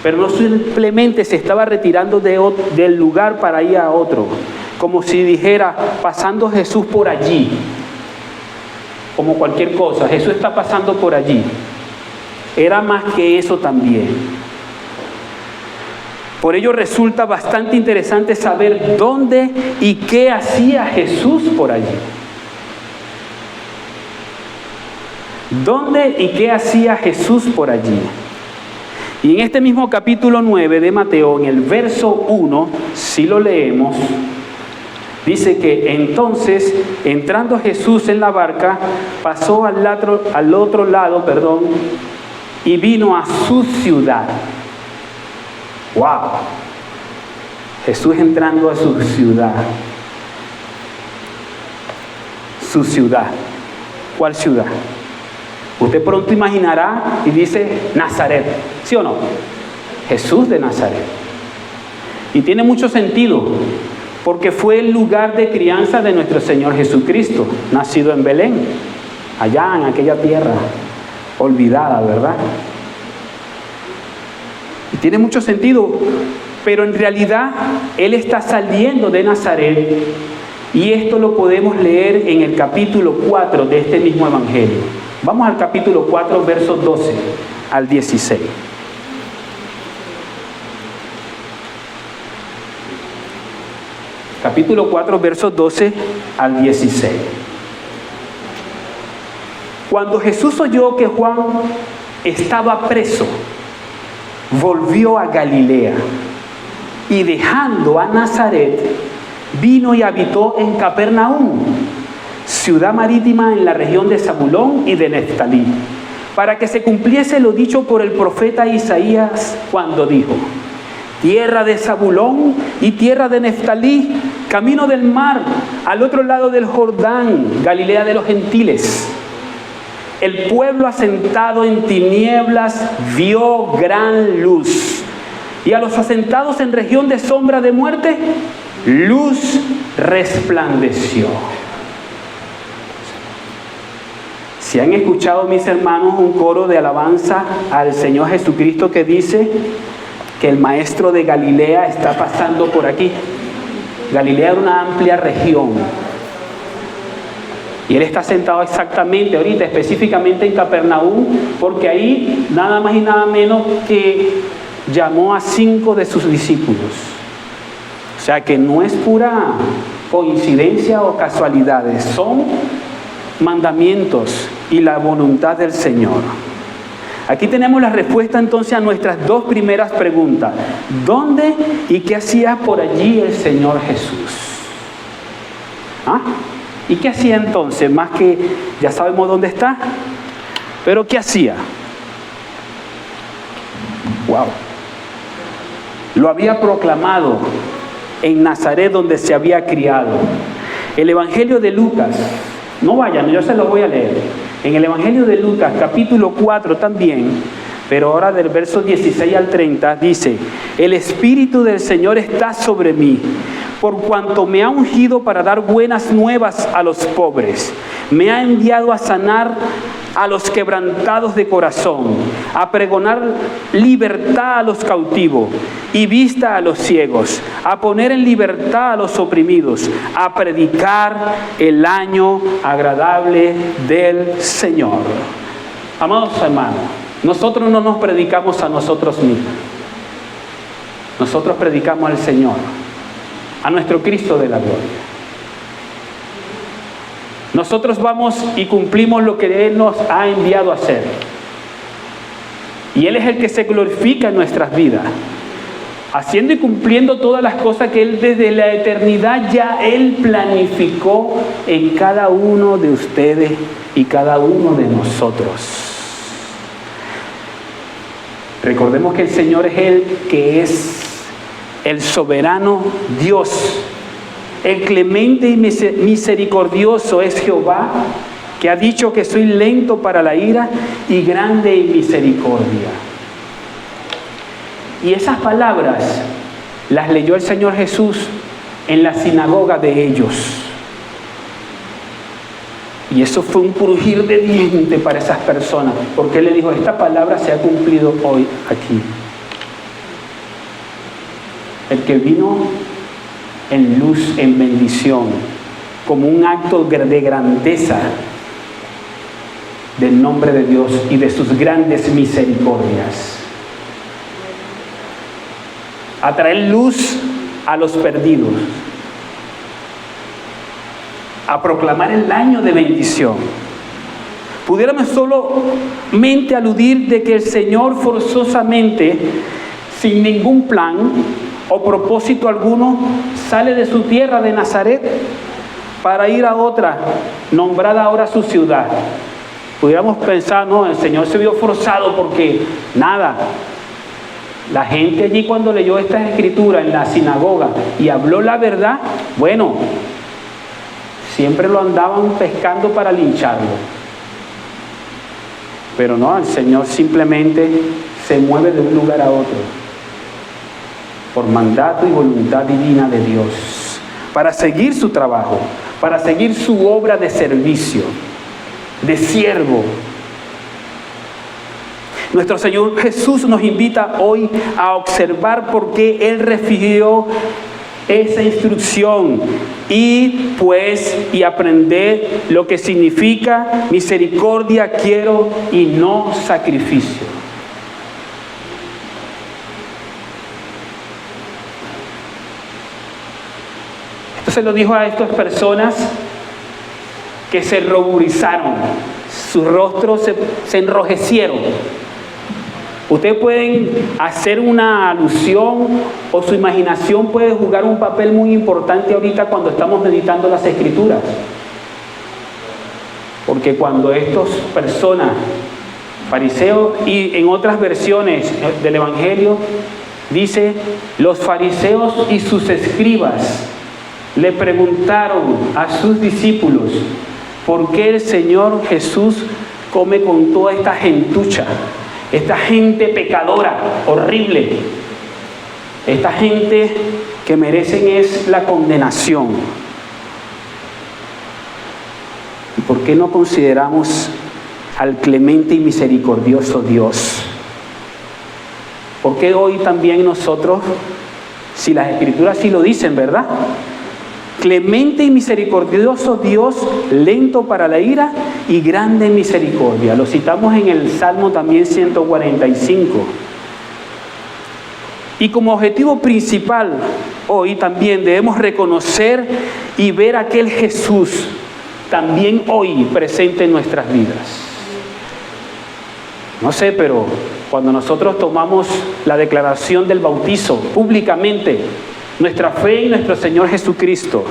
pero no simplemente se estaba retirando del lugar para ir a otro, como si dijera, pasando Jesús por allí, como cualquier cosa, Jesús está pasando por allí. Era más que eso también. Por ello resulta bastante interesante saber dónde y qué hacía Jesús por allí. ¿Dónde y qué hacía Jesús por allí? Y en este mismo capítulo 9 de Mateo, en el verso 1, si lo leemos, dice que entonces, entrando Jesús en la barca, pasó al otro lado, y vino a su ciudad. ¡Wow! Jesús entrando a su ciudad. Su ciudad. ¿Cuál ciudad? Usted pronto imaginará y dice Nazaret, ¿sí o no? Jesús de Nazaret. Y tiene mucho sentido, porque fue el lugar de crianza de nuestro Señor Jesucristo, nacido en Belén, allá en aquella tierra olvidada, ¿verdad? Y tiene mucho sentido, pero en realidad Él está saliendo de Nazaret, y esto lo podemos leer en el capítulo 4 de este mismo Evangelio. Vamos al capítulo 4, versos 12 al 16. Capítulo 4, versos 12 al 16. Cuando Jesús oyó que Juan estaba preso, volvió a Galilea y dejando a Nazaret, vino y habitó en Capernaum, ciudad marítima en la región de Zabulón y de Neftalí, para que se cumpliese lo dicho por el profeta Isaías cuando dijo: tierra de Zabulón y tierra de Neftalí, camino del mar, al otro lado del Jordán, Galilea de los gentiles. El pueblo asentado en tinieblas vio gran luz, y a los asentados en región de sombra de muerte, luz resplandeció. Si han escuchado, mis hermanos, un coro de alabanza al Señor Jesucristo que dice que el maestro de Galilea está pasando por aquí. Galilea era una amplia región, y Él está sentado exactamente ahorita, específicamente en Capernaum, porque ahí nada más y nada menos que llamó a 5 de sus discípulos. O sea que no es pura coincidencia o casualidades, son mandamientos y la voluntad del Señor. Aquí tenemos la respuesta entonces a nuestras dos primeras preguntas. ¿Dónde y qué hacía por allí el Señor Jesús? ¿Ah? ¿Y qué hacía entonces? Más que ya sabemos dónde está, pero ¿qué hacía? Wow. Lo había proclamado en Nazaret, donde se había criado. El Evangelio de Lucas, no vayan, yo se los voy a leer. En el Evangelio de Lucas, capítulo 4 también, pero ahora del verso 16 al 30, dice: el Espíritu del Señor está sobre mí, por cuanto me ha ungido para dar buenas nuevas a los pobres. Me ha enviado a sanar a los quebrantados de corazón, a pregonar libertad a los cautivos y vista a los ciegos, a poner en libertad a los oprimidos, a predicar el año agradable del Señor. Amados hermanos, nosotros no nos predicamos a nosotros mismos. Nosotros predicamos al Señor, a nuestro Cristo de la gloria. Nosotros vamos y cumplimos lo que Él nos ha enviado a hacer. Y Él es el que se glorifica en nuestras vidas, haciendo y cumpliendo todas las cosas que Él desde la eternidad ya Él planificó en cada uno de ustedes y cada uno de nosotros. Recordemos que el Señor es el que es el soberano Dios. El clemente y misericordioso es Jehová, que ha dicho que soy lento para la ira y grande en misericordia. Y esas palabras las leyó el Señor Jesús en la sinagoga de ellos. Y eso fue un crujir de diente para esas personas, porque Él le dijo: esta palabra se ha cumplido hoy aquí. El que vino en luz, en bendición, como un acto de grandeza del nombre de Dios y de sus grandes misericordias. A traer luz a los perdidos, a proclamar el año de bendición. Pudiéramos solamente aludir de que el Señor forzosamente, sin ningún plan o propósito alguno, sale de su tierra de Nazaret para ir a otra, nombrada ahora su ciudad. Pudiéramos pensar, no, el Señor se vio forzado porque nada. La gente allí, cuando leyó estas escrituras en la sinagoga y habló la verdad, bueno, siempre lo andaban pescando para lincharlo. Pero no, el Señor simplemente se mueve de un lugar a otro, por mandato y voluntad divina de Dios, para seguir su trabajo, para seguir su obra de servicio, de siervo. Nuestro Señor Jesús nos invita hoy a observar por qué Él refirió esa instrucción y aprender lo que significa misericordia quiero y no sacrificio. Se lo dijo a estas personas que se ruborizaron, sus rostros se enrojecieron. Ustedes pueden hacer una alusión o su imaginación puede jugar un papel muy importante ahorita cuando estamos meditando las Escrituras. Porque cuando estas personas, fariseos, y en otras versiones del Evangelio, dice: los fariseos y sus escribas le preguntaron a sus discípulos por qué el Señor Jesús come con toda esta gentucha, esta gente pecadora, horrible, esta gente que merecen es la condenación. ¿Y por qué no consideramos al clemente y misericordioso Dios? ¿Por qué hoy también nosotros, si las Escrituras sí lo dicen, ¿verdad? Clemente y misericordioso Dios, lento para la ira y grande en misericordia. Lo citamos en el Salmo también 145. Y como objetivo principal, hoy también debemos reconocer y ver aquel Jesús también hoy presente en nuestras vidas. No sé, pero cuando nosotros tomamos la declaración del bautizo públicamente, nuestra fe en nuestro Señor Jesucristo,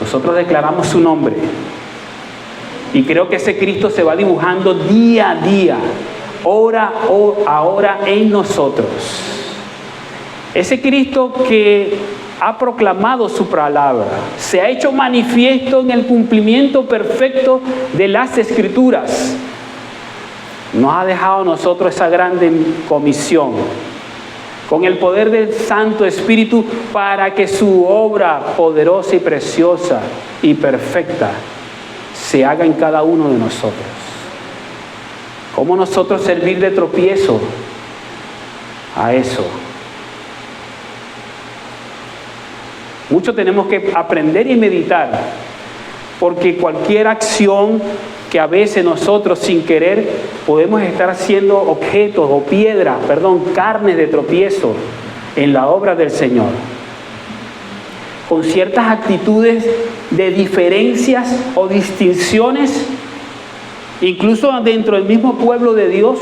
nosotros declaramos su nombre. Y creo que ese Cristo se va dibujando día a día, hora a hora en nosotros. Ese Cristo que ha proclamado su palabra, se ha hecho manifiesto en el cumplimiento perfecto de las Escrituras. Nos ha dejado a nosotros esa grande comisión, con el poder del Santo Espíritu, para que su obra poderosa y preciosa y perfecta se haga en cada uno de nosotros. ¿Cómo nosotros servir de tropiezo a eso? Mucho tenemos que aprender y meditar, porque cualquier acción que a veces nosotros sin querer podemos estar siendo objetos o carne de tropiezo en la obra del Señor. Con ciertas actitudes de diferencias o distinciones, incluso dentro del mismo pueblo de Dios,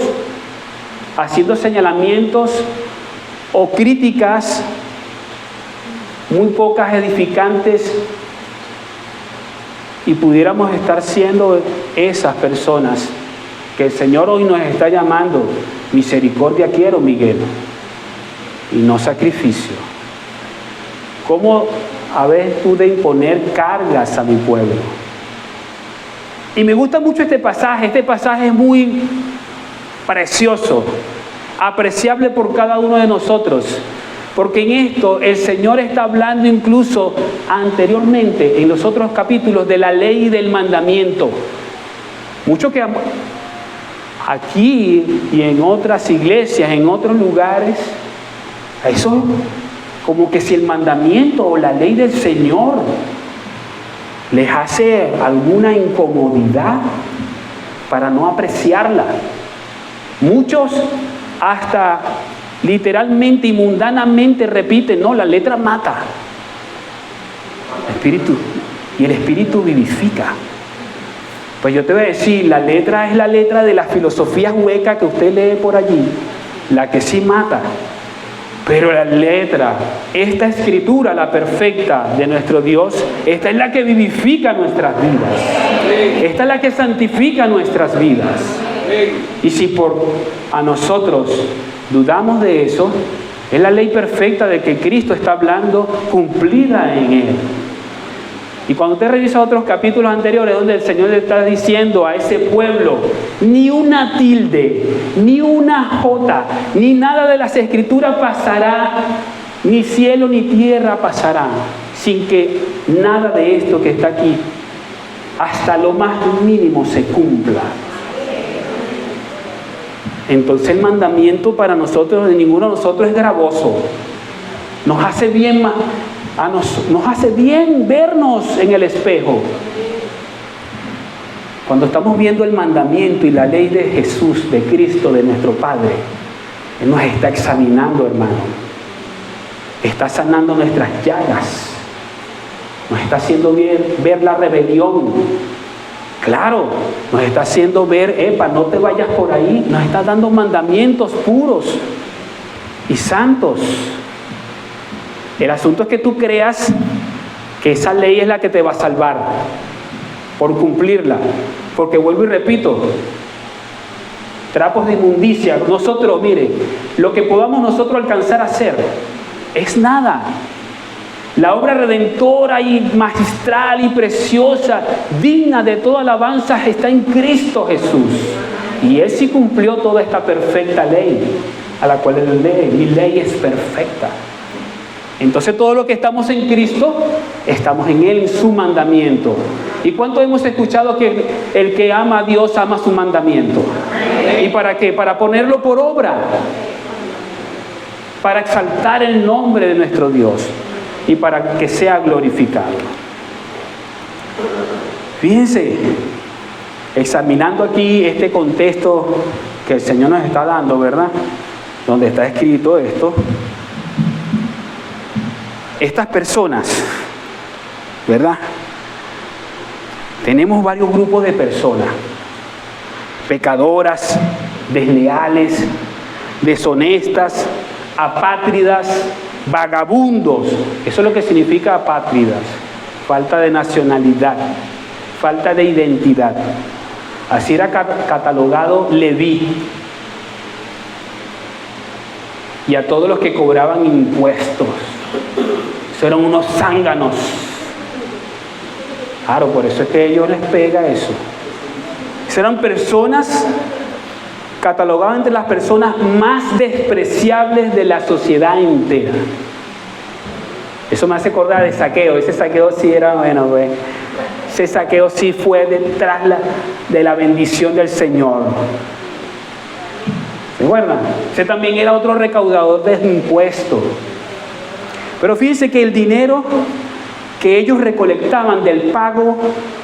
haciendo señalamientos o críticas muy pocas edificantes, y pudiéramos estar siendo esas personas que el Señor hoy nos está llamando. Misericordia quiero, Miguel, y no sacrificio. ¿Cómo habes tú de imponer cargas a mi pueblo? Y me gusta mucho este pasaje es muy precioso, apreciable por cada uno de nosotros, porque en esto el Señor está hablando incluso anteriormente, en los otros capítulos, de la ley y del mandamiento. Mucho que aquí y en otras iglesias, en otros lugares, eso como que si el mandamiento o la ley del Señor les hace alguna incomodidad para no apreciarla. Muchos hasta literalmente y mundanamente repiten: no, la letra mata. El Espíritu vivifica. Pues yo te voy a decir, la letra es la letra de las filosofías huecas que usted lee por allí, la que sí mata. Pero la letra, esta escritura, la perfecta de nuestro Dios, esta es la que vivifica nuestras vidas. Esta es la que santifica nuestras vidas. Y si por a nosotros dudamos de eso, es la ley perfecta de que Cristo está hablando, cumplida en Él. Y cuando usted revisa otros capítulos anteriores, donde el Señor le está diciendo a ese pueblo, ni una tilde, ni una jota, ni nada de las Escrituras pasará, ni cielo ni tierra pasará, sin que nada de esto que está aquí, hasta lo más mínimo, se cumpla. Entonces el mandamiento para nosotros, de ninguno de nosotros, es gravoso. Nos hace bien nos hace bien vernos en el espejo. Cuando estamos viendo el mandamiento y la ley de Jesús, de Cristo, de nuestro Padre, Él nos está examinando, hermano. Está sanando nuestras llagas. Nos está haciendo ver la rebelión. Claro, nos está haciendo ver, no te vayas por ahí. Nos está dando mandamientos puros y santos. El asunto es que tú creas que esa ley es la que te va a salvar por cumplirla. Porque vuelvo y repito, trapos de inmundicia. Nosotros, mire, lo que podamos nosotros alcanzar a hacer es nada. La obra redentora y magistral y preciosa, digna de toda alabanza, está en Cristo Jesús. Y Él sí cumplió toda esta perfecta ley, a la cual Él lee. Mi ley es perfecta. Entonces todo lo que estamos en Cristo, estamos en Él, en su mandamiento. ¿Y cuánto hemos escuchado que el que ama a Dios ama su mandamiento? ¿Y para qué? Para ponerlo por obra, para exaltar el nombre de nuestro Dios y para que sea glorificado. Fíjense, examinando aquí este contexto que el Señor nos está dando, ¿verdad? Donde está escrito esto. Estas personas, ¿verdad? Tenemos varios grupos de personas. pecadoras, desleales, deshonestas, apátridas, vagabundos. Eso es lo que significa apátridas. Falta de nacionalidad, falta de identidad. Así era catalogado Leví. Y a todos los que cobraban impuestos. Eso eran unos zánganos. Claro, por eso es que a ellos les pega eso. Eran personas catalogadas entre las personas más despreciables de la sociedad entera. Eso me hace acordar de Zaqueo. Ese Zaqueo sí era, bueno, pues, ese Zaqueo sí fue detrás de la bendición del Señor. ¿Se acuerdan? Ese también era otro recaudador de impuestos. Pero fíjense que el dinero que ellos recolectaban del pago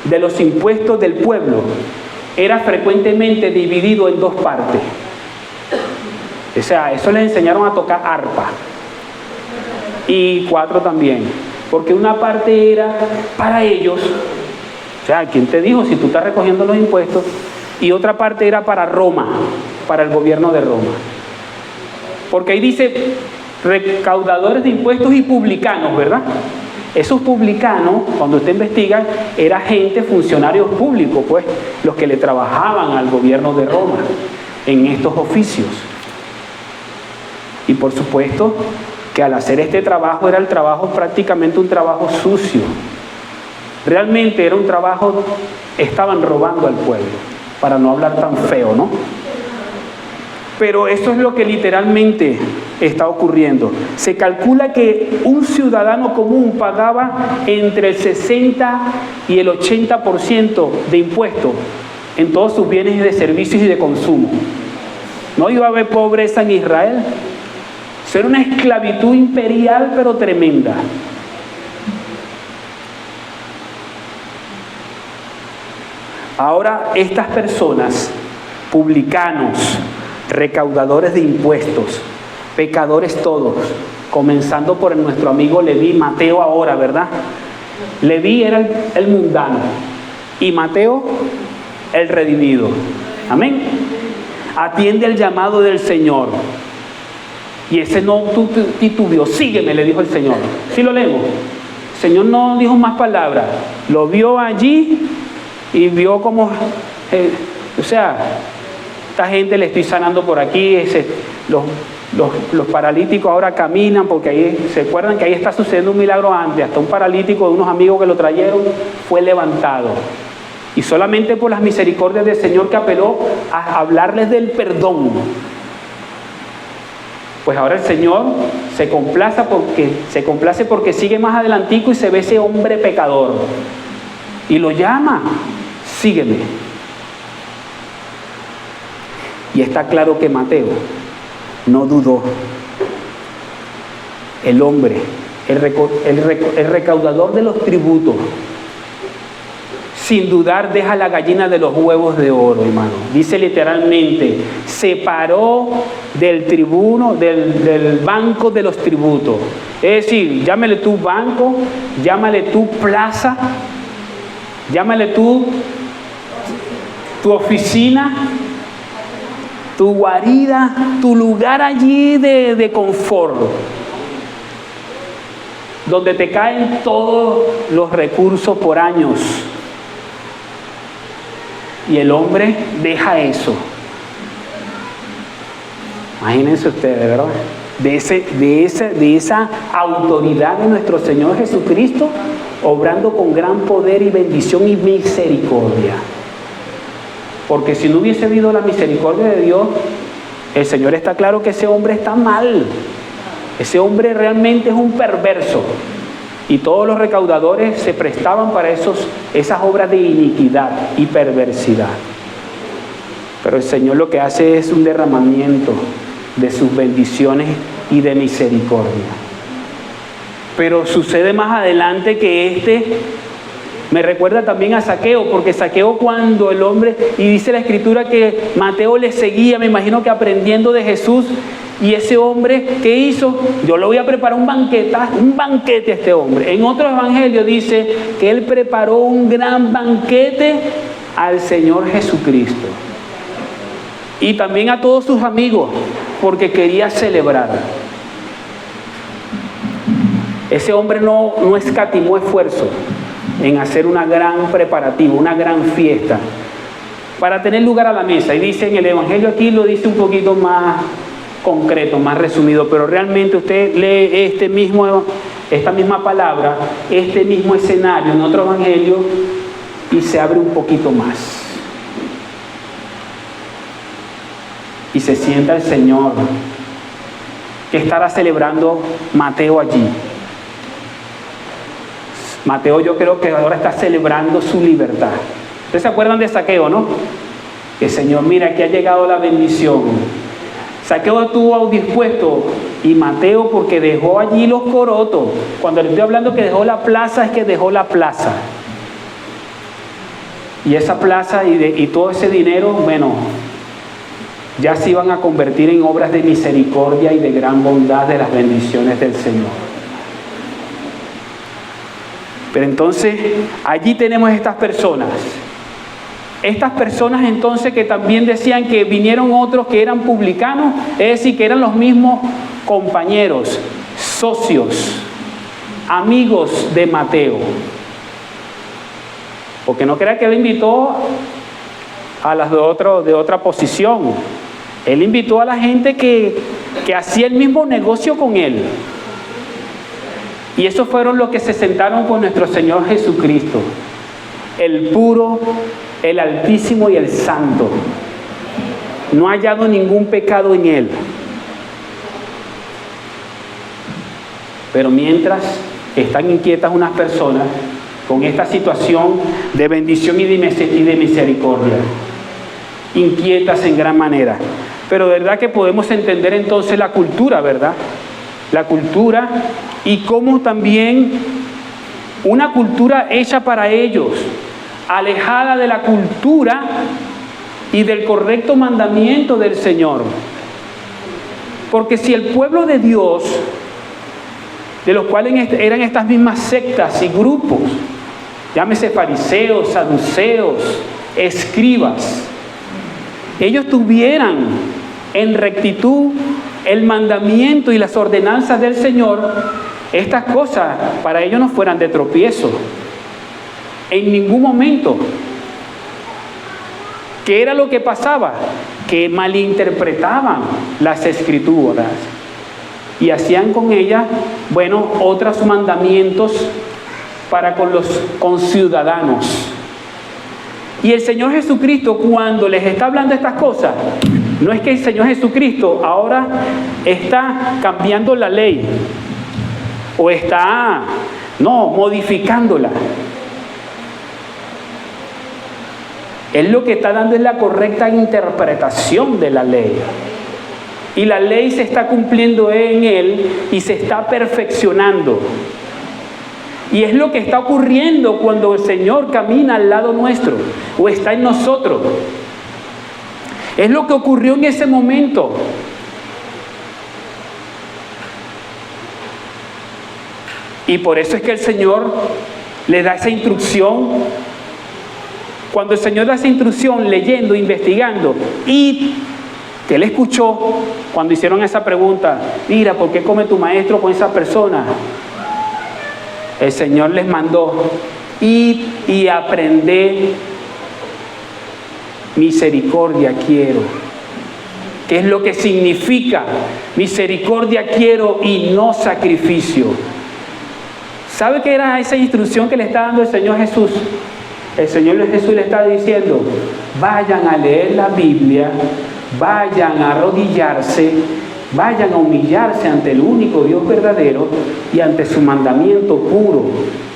de los impuestos del pueblo era frecuentemente dividido en dos partes. O sea, eso les enseñaron a tocar arpa. Y cuatro también. Porque una parte era para ellos. O sea, ¿quién te dijo si tú estás recogiendo los impuestos? Y otra parte era para Roma, para el gobierno de Roma. Porque ahí dice recaudadores de impuestos y publicanos, ¿verdad? Esos publicanos, cuando usted investiga, era gente, funcionarios públicos, pues, los que le trabajaban al gobierno de Roma en estos oficios. Y por supuesto que al hacer este trabajo era el trabajo prácticamente un trabajo sucio. Realmente era un trabajo, estaban robando al pueblo, para no hablar tan feo, ¿no? Pero eso es lo que literalmente está ocurriendo. Se calcula que un ciudadano común pagaba entre el 60 y el 80% de impuestos en todos sus bienes de servicios y de consumo. No iba a haber pobreza en Israel. Eso era una esclavitud imperial, pero tremenda. Ahora estas personas, publicanos, recaudadores de impuestos, pecadores todos, comenzando por nuestro amigo Leví, Mateo ahora, ¿verdad? Leví era el mundano y Mateo el redimido. Amén. Atiende el llamado del Señor. Y ese no titubeó. Sígueme, le dijo el Señor. ¿Sí lo leemos? El Señor no dijo más palabras. Lo vio allí y vio como, o sea, esta gente le estoy sanando por aquí, los paralíticos ahora caminan, porque ahí, ¿se acuerdan que ahí está sucediendo un milagro antes? Hasta un paralítico de unos amigos que lo trajeron fue levantado. Y solamente por las misericordias del Señor que apeló a hablarles del perdón. Pues ahora el Señor se complace porque sigue más adelantico y se ve ese hombre pecador. Y lo llama, sígueme. Y está claro que Mateo no dudó. El hombre, el recaudador de los tributos, sin dudar deja la gallina de los huevos de oro, hermano. Dice literalmente, se paró del tribuno, del banco de los tributos. Es decir, llámale tú banco, llámale tú plaza, llámale tú tu oficina, tu guarida, tu lugar allí de confort, donde te caen todos los recursos por años. Y el hombre deja eso. Imagínense ustedes, ¿verdad? De esa autoridad de nuestro Señor Jesucristo, obrando con gran poder y bendición y misericordia. Porque si no hubiese habido la misericordia de Dios, el Señor está claro que ese hombre está mal. Ese hombre realmente es un perverso. Y todos los recaudadores se prestaban para esas obras de iniquidad y perversidad. Pero el Señor lo que hace es un derramamiento de sus bendiciones y de misericordia. Pero sucede más adelante que me recuerda también a Zaqueo, porque Zaqueo cuando el hombre, y dice la Escritura que Mateo le seguía, me imagino que aprendiendo de Jesús, y ese hombre, ¿qué hizo? Yo le voy a preparar un banquete a este hombre. En otro evangelio dice que él preparó un gran banquete al Señor Jesucristo. y también a todos sus amigos, porque quería celebrar. Ese hombre no escatimó esfuerzo en hacer una gran preparativa, una gran fiesta, para tener lugar a la mesa. Y dice en el Evangelio, aquí lo dice un poquito más concreto, más resumido, pero realmente usted lee esta misma palabra, este mismo escenario en otro Evangelio y se abre un poquito más. Y se sienta el Señor, que estará celebrando Mateo allí. Mateo, yo creo que ahora está celebrando su libertad. ¿Ustedes se acuerdan de Zaqueo, no? Que Señor, mira, que ha llegado la bendición. Zaqueo estuvo dispuesto, y Mateo porque dejó allí los corotos. Cuando le estoy hablando que dejó la plaza, es que dejó la plaza. Y esa plaza y todo ese dinero, bueno, ya se iban a convertir en obras de misericordia y de gran bondad de las bendiciones del Señor. Pero entonces, allí tenemos estas personas. Estas personas entonces que también decían que vinieron otros que eran publicanos, es decir, que eran los mismos compañeros, socios, amigos de Mateo. Porque no crea que él invitó a las de otra posición. Él invitó a la gente que hacía el mismo negocio con él. Y esos fueron los que se sentaron con nuestro Señor Jesucristo, el puro, el altísimo y el santo. No ha hallado ningún pecado en él. Pero mientras están inquietas unas personas con esta situación de bendición y de misericordia, inquietas en gran manera. Pero verdad que podemos entender entonces la cultura, ¿verdad? La cultura y cómo también una cultura hecha para ellos, alejada de la cultura y del correcto mandamiento del Señor. Porque si el pueblo de Dios, de los cuales eran estas mismas sectas y grupos, llámese fariseos, saduceos, escribas, ellos tuvieran en rectitud el mandamiento y las ordenanzas del Señor, estas cosas para ellos no fueran de tropiezo en ningún momento. ¿Qué era lo que pasaba? Que malinterpretaban las escrituras y hacían con ellas, bueno, otros mandamientos para con los conciudadanos. Y el Señor Jesucristo, cuando les está hablando estas cosas, no es que el Señor Jesucristo ahora está cambiando la ley o está, modificándola. Él lo que está dando es la correcta interpretación de la ley. Y la ley se está cumpliendo en Él y se está perfeccionando. Y es lo que está ocurriendo cuando el Señor camina al lado nuestro o está en nosotros. Es lo que ocurrió en ese momento. Y por eso es que el Señor le da esa instrucción. Cuando el Señor da esa instrucción, leyendo, investigando, y que él escuchó cuando hicieron esa pregunta, mira, ¿por qué come tu maestro con esa persona? El Señor les mandó, id y aprended, misericordia quiero. ¿Qué es lo que significa? Misericordia quiero y no sacrificio. ¿Sabe qué era esa instrucción que le está dando el Señor Jesús? El Señor Jesús le está diciendo, vayan a leer la Biblia, vayan a arrodillarse, vayan a humillarse ante el único Dios verdadero y ante su mandamiento puro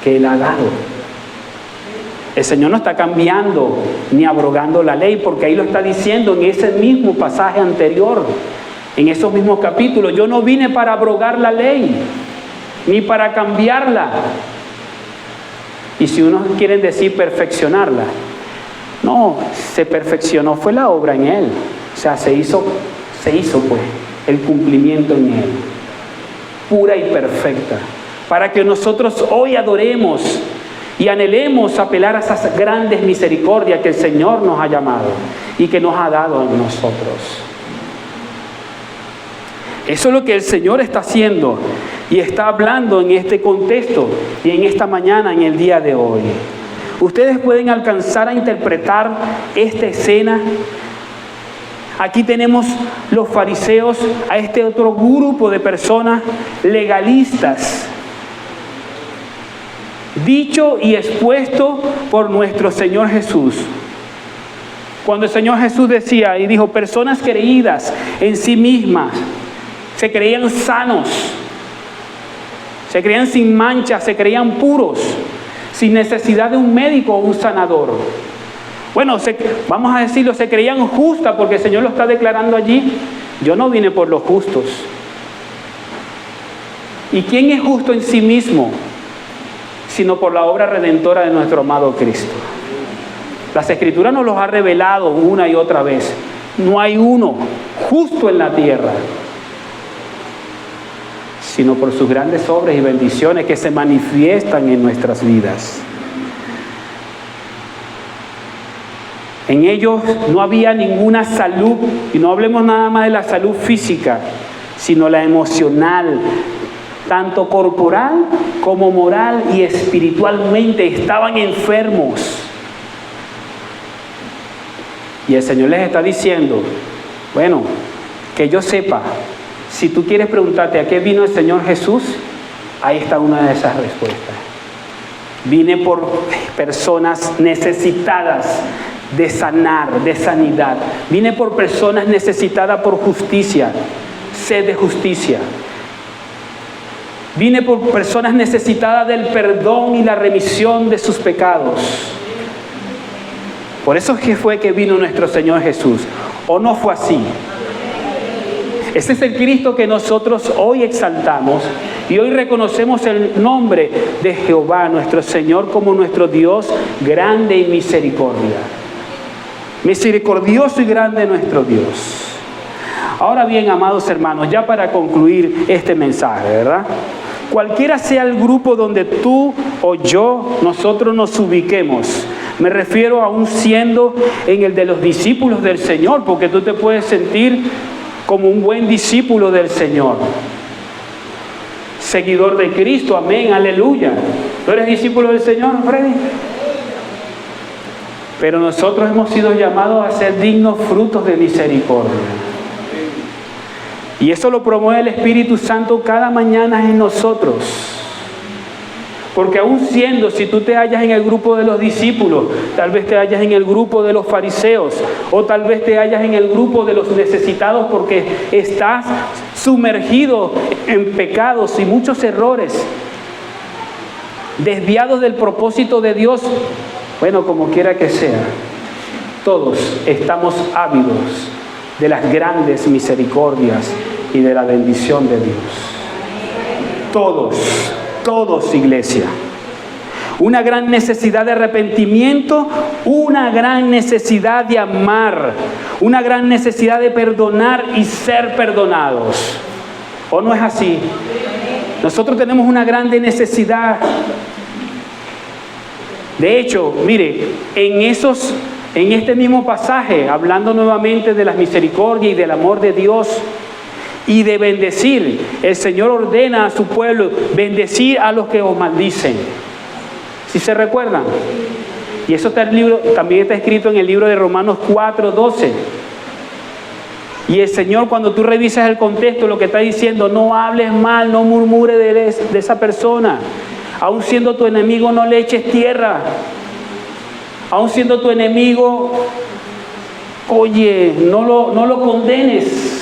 que Él ha dado. El Señor no está cambiando ni abrogando la ley, porque ahí lo está diciendo en ese mismo pasaje anterior, en esos mismos capítulos. Yo no vine para abrogar la ley, ni para cambiarla. Y si unos quieren decir perfeccionarla, no, se perfeccionó, fue la obra en Él. O sea, se hizo pues el cumplimiento en Él, pura y perfecta, para que nosotros hoy adoremos Y anhelemos apelar a esas grandes misericordias que el Señor nos ha llamado y que nos ha dado a nosotros. Eso es lo que el Señor está haciendo y está hablando en este contexto y en esta mañana, en el día de hoy. Ustedes pueden alcanzar a interpretar esta escena. Aquí tenemos los fariseos, a este otro grupo de personas legalistas, dicho y expuesto por nuestro Señor Jesús. Cuando el Señor Jesús decía y dijo, personas creídas en sí mismas, se creían sanos, se creían sin mancha, se creían puros, sin necesidad de un médico o un sanador. Bueno, vamos a decirlo, se creían justas, porque el Señor lo está declarando allí. Yo no vine por los justos. ¿Y quién es justo en sí mismo? Sino por la obra redentora de nuestro amado Cristo. Las Escrituras nos los ha revelado una y otra vez. No hay uno justo en la tierra, sino por sus grandes obras y bendiciones que se manifiestan en nuestras vidas. En ellos no había ninguna salud, y no hablemos nada más de la salud física, sino la emocional, tanto corporal como moral y espiritualmente. Estaban enfermos. Y el Señor les está diciendo, bueno, que yo sepa, si tú quieres preguntarte a qué vino el Señor Jesús, ahí está una de esas respuestas. Vine por personas necesitadas de sanar, de sanidad. Vine por personas necesitadas por justicia, sed de justicia. Vine por personas necesitadas del perdón y la remisión de sus pecados. Por eso es que fue que vino nuestro Señor Jesús. ¿O no fue así? Ese es el Cristo que nosotros hoy exaltamos y hoy reconocemos el nombre de Jehová, nuestro Señor, como nuestro Dios grande y misericordia. Misericordioso y grande nuestro Dios. Ahora bien, amados hermanos, ya para concluir este mensaje, ¿verdad? Cualquiera sea el grupo donde tú o yo, nosotros nos ubiquemos. Me refiero aún siendo en el de los discípulos del Señor, porque tú te puedes sentir como un buen discípulo del Señor. Seguidor de Cristo, amén, aleluya. ¿Tú eres discípulo del Señor, Freddy? Pero nosotros hemos sido llamados a ser dignos frutos de misericordia. Y eso lo promueve el Espíritu Santo cada mañana en nosotros. Porque aún siendo, si tú te hallas en el grupo de los discípulos, tal vez te hallas en el grupo de los fariseos, o tal vez te hallas en el grupo de los necesitados porque estás sumergido en pecados y muchos errores, desviados del propósito de Dios. Bueno, como quiera que sea, todos estamos ávidos de las grandes misericordias y de la bendición de Dios. Todos, iglesia. Una gran necesidad de arrepentimiento, una gran necesidad de amar, una gran necesidad de perdonar y ser perdonados. ¿O no es así? Nosotros tenemos una grande necesidad. De hecho, mire, en este mismo pasaje, hablando nuevamente de las misericordias y del amor de Dios y de bendecir, el Señor ordena a su pueblo bendecir a los que os maldicen. ¿Sí se recuerdan? Y eso está en el libro, también está escrito en el libro de Romanos 4:12. Y el Señor, cuando tú revisas el contexto, lo que está diciendo, no hables mal, no murmures de esa persona. Aún siendo tu enemigo, no le eches tierra. Aún siendo tu enemigo, oye, no lo condenes.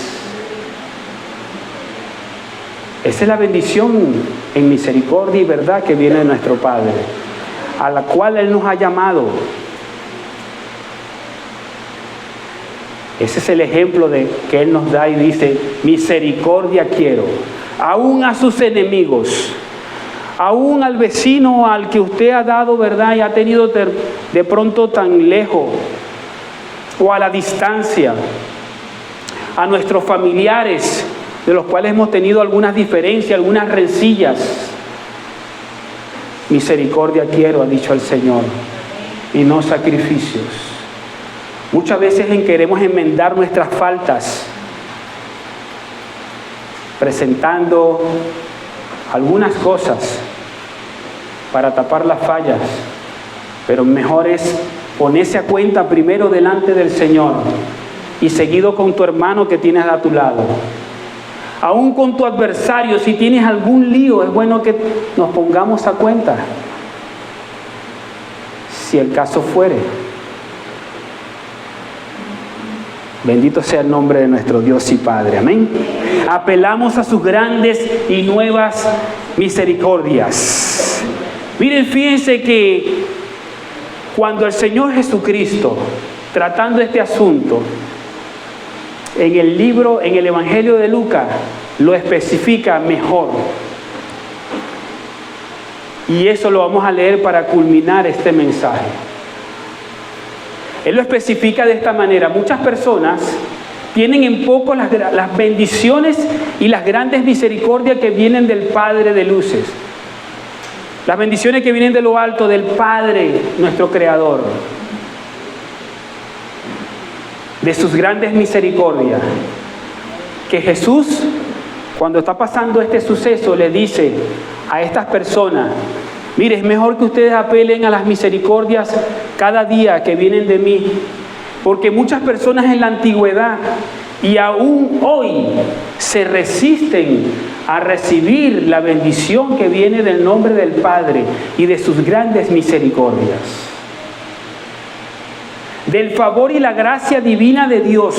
Esa es la bendición en misericordia y verdad que viene de nuestro Padre, a la cual Él nos ha llamado. Ese es el ejemplo que Él nos da y dice, misericordia quiero, aún a sus enemigos. Aún al vecino al que usted ha dado, ¿verdad? Y ha tenido de pronto tan lejos, o a la distancia, a nuestros familiares, de los cuales hemos tenido algunas diferencias, algunas rencillas. Misericordia quiero, ha dicho el Señor, y no sacrificios. Muchas veces queremos enmendar nuestras faltas, presentando algunas cosas para tapar las fallas, pero mejor es ponerse a cuenta primero delante del Señor y seguido con tu hermano que tienes a tu lado. Aún con tu adversario, si tienes algún lío, es bueno que nos pongamos a cuenta, si el caso fuere. Bendito sea el nombre de nuestro Dios y Padre. Amén. Apelamos a sus grandes y nuevas misericordias. Miren, fíjense que cuando el Señor Jesucristo, tratando este asunto, en el Evangelio de Lucas, lo especifica mejor. Y eso lo vamos a leer para culminar este mensaje. Él lo especifica de esta manera. Muchas personas tienen en poco las bendiciones y las grandes misericordias que vienen del Padre de luces. Las bendiciones que vienen de lo alto, del Padre, nuestro Creador. De sus grandes misericordias. Que Jesús, cuando está pasando este suceso, le dice a estas personas: mire, es mejor que ustedes apelen a las misericordias cada día que vienen de mí, porque muchas personas en la antigüedad y aún hoy se resisten a recibir la bendición que viene del nombre del Padre y de sus grandes misericordias. Del favor y la gracia divina de Dios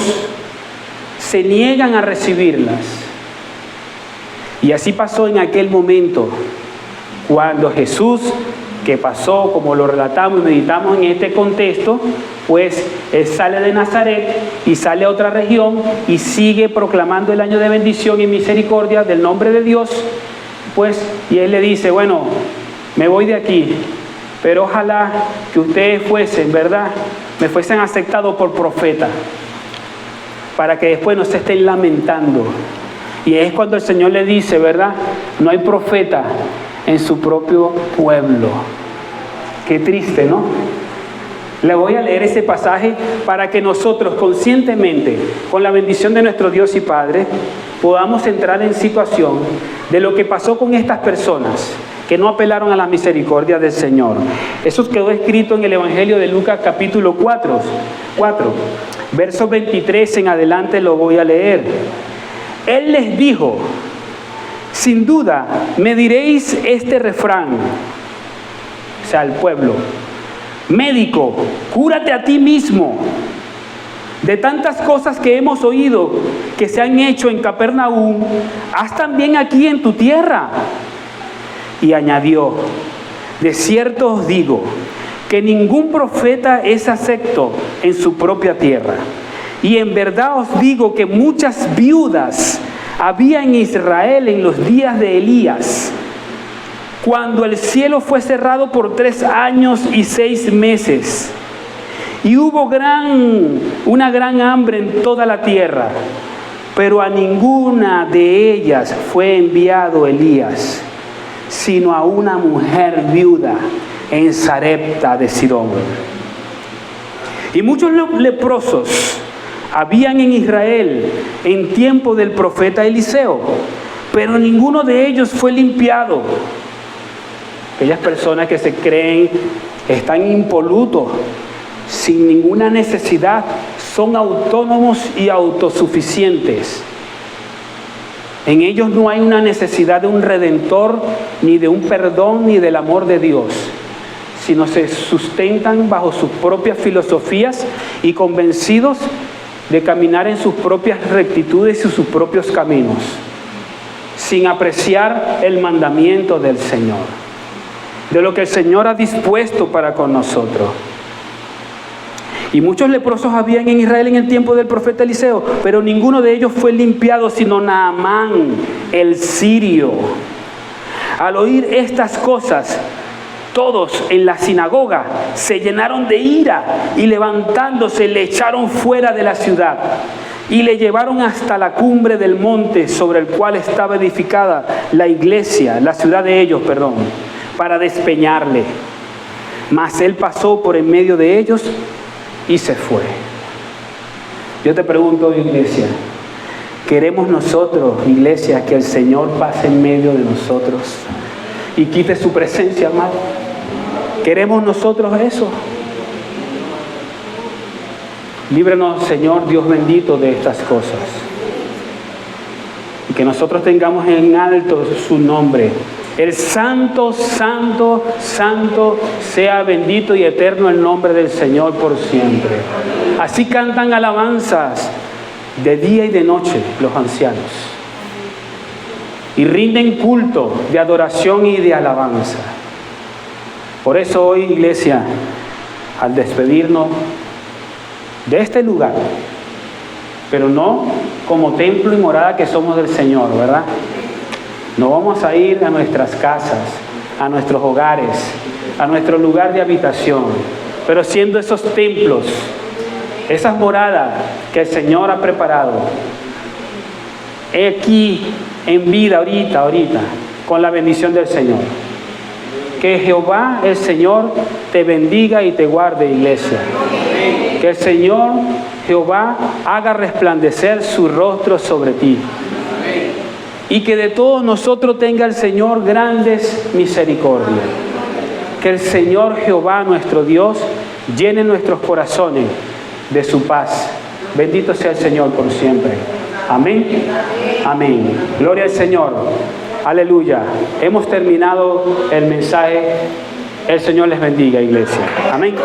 se niegan a recibirlas. Y así pasó en aquel momento, cuando Jesús, que pasó, como lo relatamos y meditamos en este contexto, pues Él sale de Nazaret y sale a otra región y sigue proclamando el año de bendición y misericordia del nombre de Dios, pues, y Él le dice: bueno, me voy de aquí, pero ojalá que ustedes fuesen, ¿verdad?, me fuesen aceptados por profeta, para que después no se estén lamentando. Y es cuando el Señor le dice, ¿verdad?, no hay profeta en su propio pueblo. Qué triste, ¿no? Le voy a leer ese pasaje para que nosotros conscientemente, con la bendición de nuestro Dios y Padre, podamos entrar en situación de lo que pasó con estas personas que no apelaron a la misericordia del Señor. Eso quedó escrito en el Evangelio de Lucas capítulo 4, versos 23 en adelante lo voy a leer. Él les dijo: sin duda me diréis este refrán, o sea, al pueblo: médico, cúrate a ti mismo. De tantas cosas que hemos oído que se han hecho en Capernaum, haz también aquí en tu tierra. Y añadió: de cierto os digo que ningún profeta es acepto en su propia tierra. Y en verdad os digo que muchas viudas había en Israel en los días de Elías, cuando el cielo fue cerrado por 3 años y 6 meses, y hubo una gran hambre en toda la tierra, pero a ninguna de ellas fue enviado Elías, sino a una mujer viuda en Sarepta de Sidón. Y muchos leprosos habían en Israel en tiempo del profeta Eliseo, pero ninguno de ellos fue limpiado. Aquellas personas que se creen están impolutos, sin ninguna necesidad, son autónomos y autosuficientes. En ellos no hay una necesidad de un redentor, ni de un perdón, ni del amor de Dios, sino se sustentan bajo sus propias filosofías y convencidos de caminar en sus propias rectitudes y sus propios caminos, sin apreciar el mandamiento del Señor, de lo que el Señor ha dispuesto para con nosotros. Y muchos leprosos habían en Israel en el tiempo del profeta Eliseo, pero ninguno de ellos fue limpiado, sino Naamán, el sirio. Al oír estas cosas, todos en la sinagoga se llenaron de ira y levantándose le echaron fuera de la ciudad y le llevaron hasta la cumbre del monte sobre el cual estaba edificada la iglesia, la ciudad de ellos, para despeñarle. Mas él pasó por en medio de ellos y se fue. Yo te pregunto, iglesia, ¿queremos nosotros, iglesia, que el Señor pase en medio de nosotros y quite su presencia, amado? ¿Queremos nosotros eso? Líbranos, Señor Dios bendito, de estas cosas. Y que nosotros tengamos en alto su nombre. El santo, santo, santo sea bendito y eterno el nombre del Señor por siempre. Así cantan alabanzas de día y de noche los ancianos. Y rinden culto de adoración y de alabanza. Por eso hoy, iglesia, al despedirnos de este lugar, pero no como templo y morada que somos del Señor, ¿verdad? No vamos a ir a nuestras casas, a nuestros hogares, a nuestro lugar de habitación, pero siendo esos templos, esas moradas que el Señor ha preparado, aquí en vida, ahorita, con la bendición del Señor. Que Jehová, el Señor, te bendiga y te guarde, iglesia. Que el Señor, Jehová, haga resplandecer su rostro sobre ti. Y que de todos nosotros tenga el Señor grandes misericordias. Que el Señor Jehová, nuestro Dios, llene nuestros corazones de su paz. Bendito sea el Señor por siempre. Amén. Amén. Gloria al Señor. Aleluya. Hemos terminado el mensaje. El Señor les bendiga, iglesia. Amén.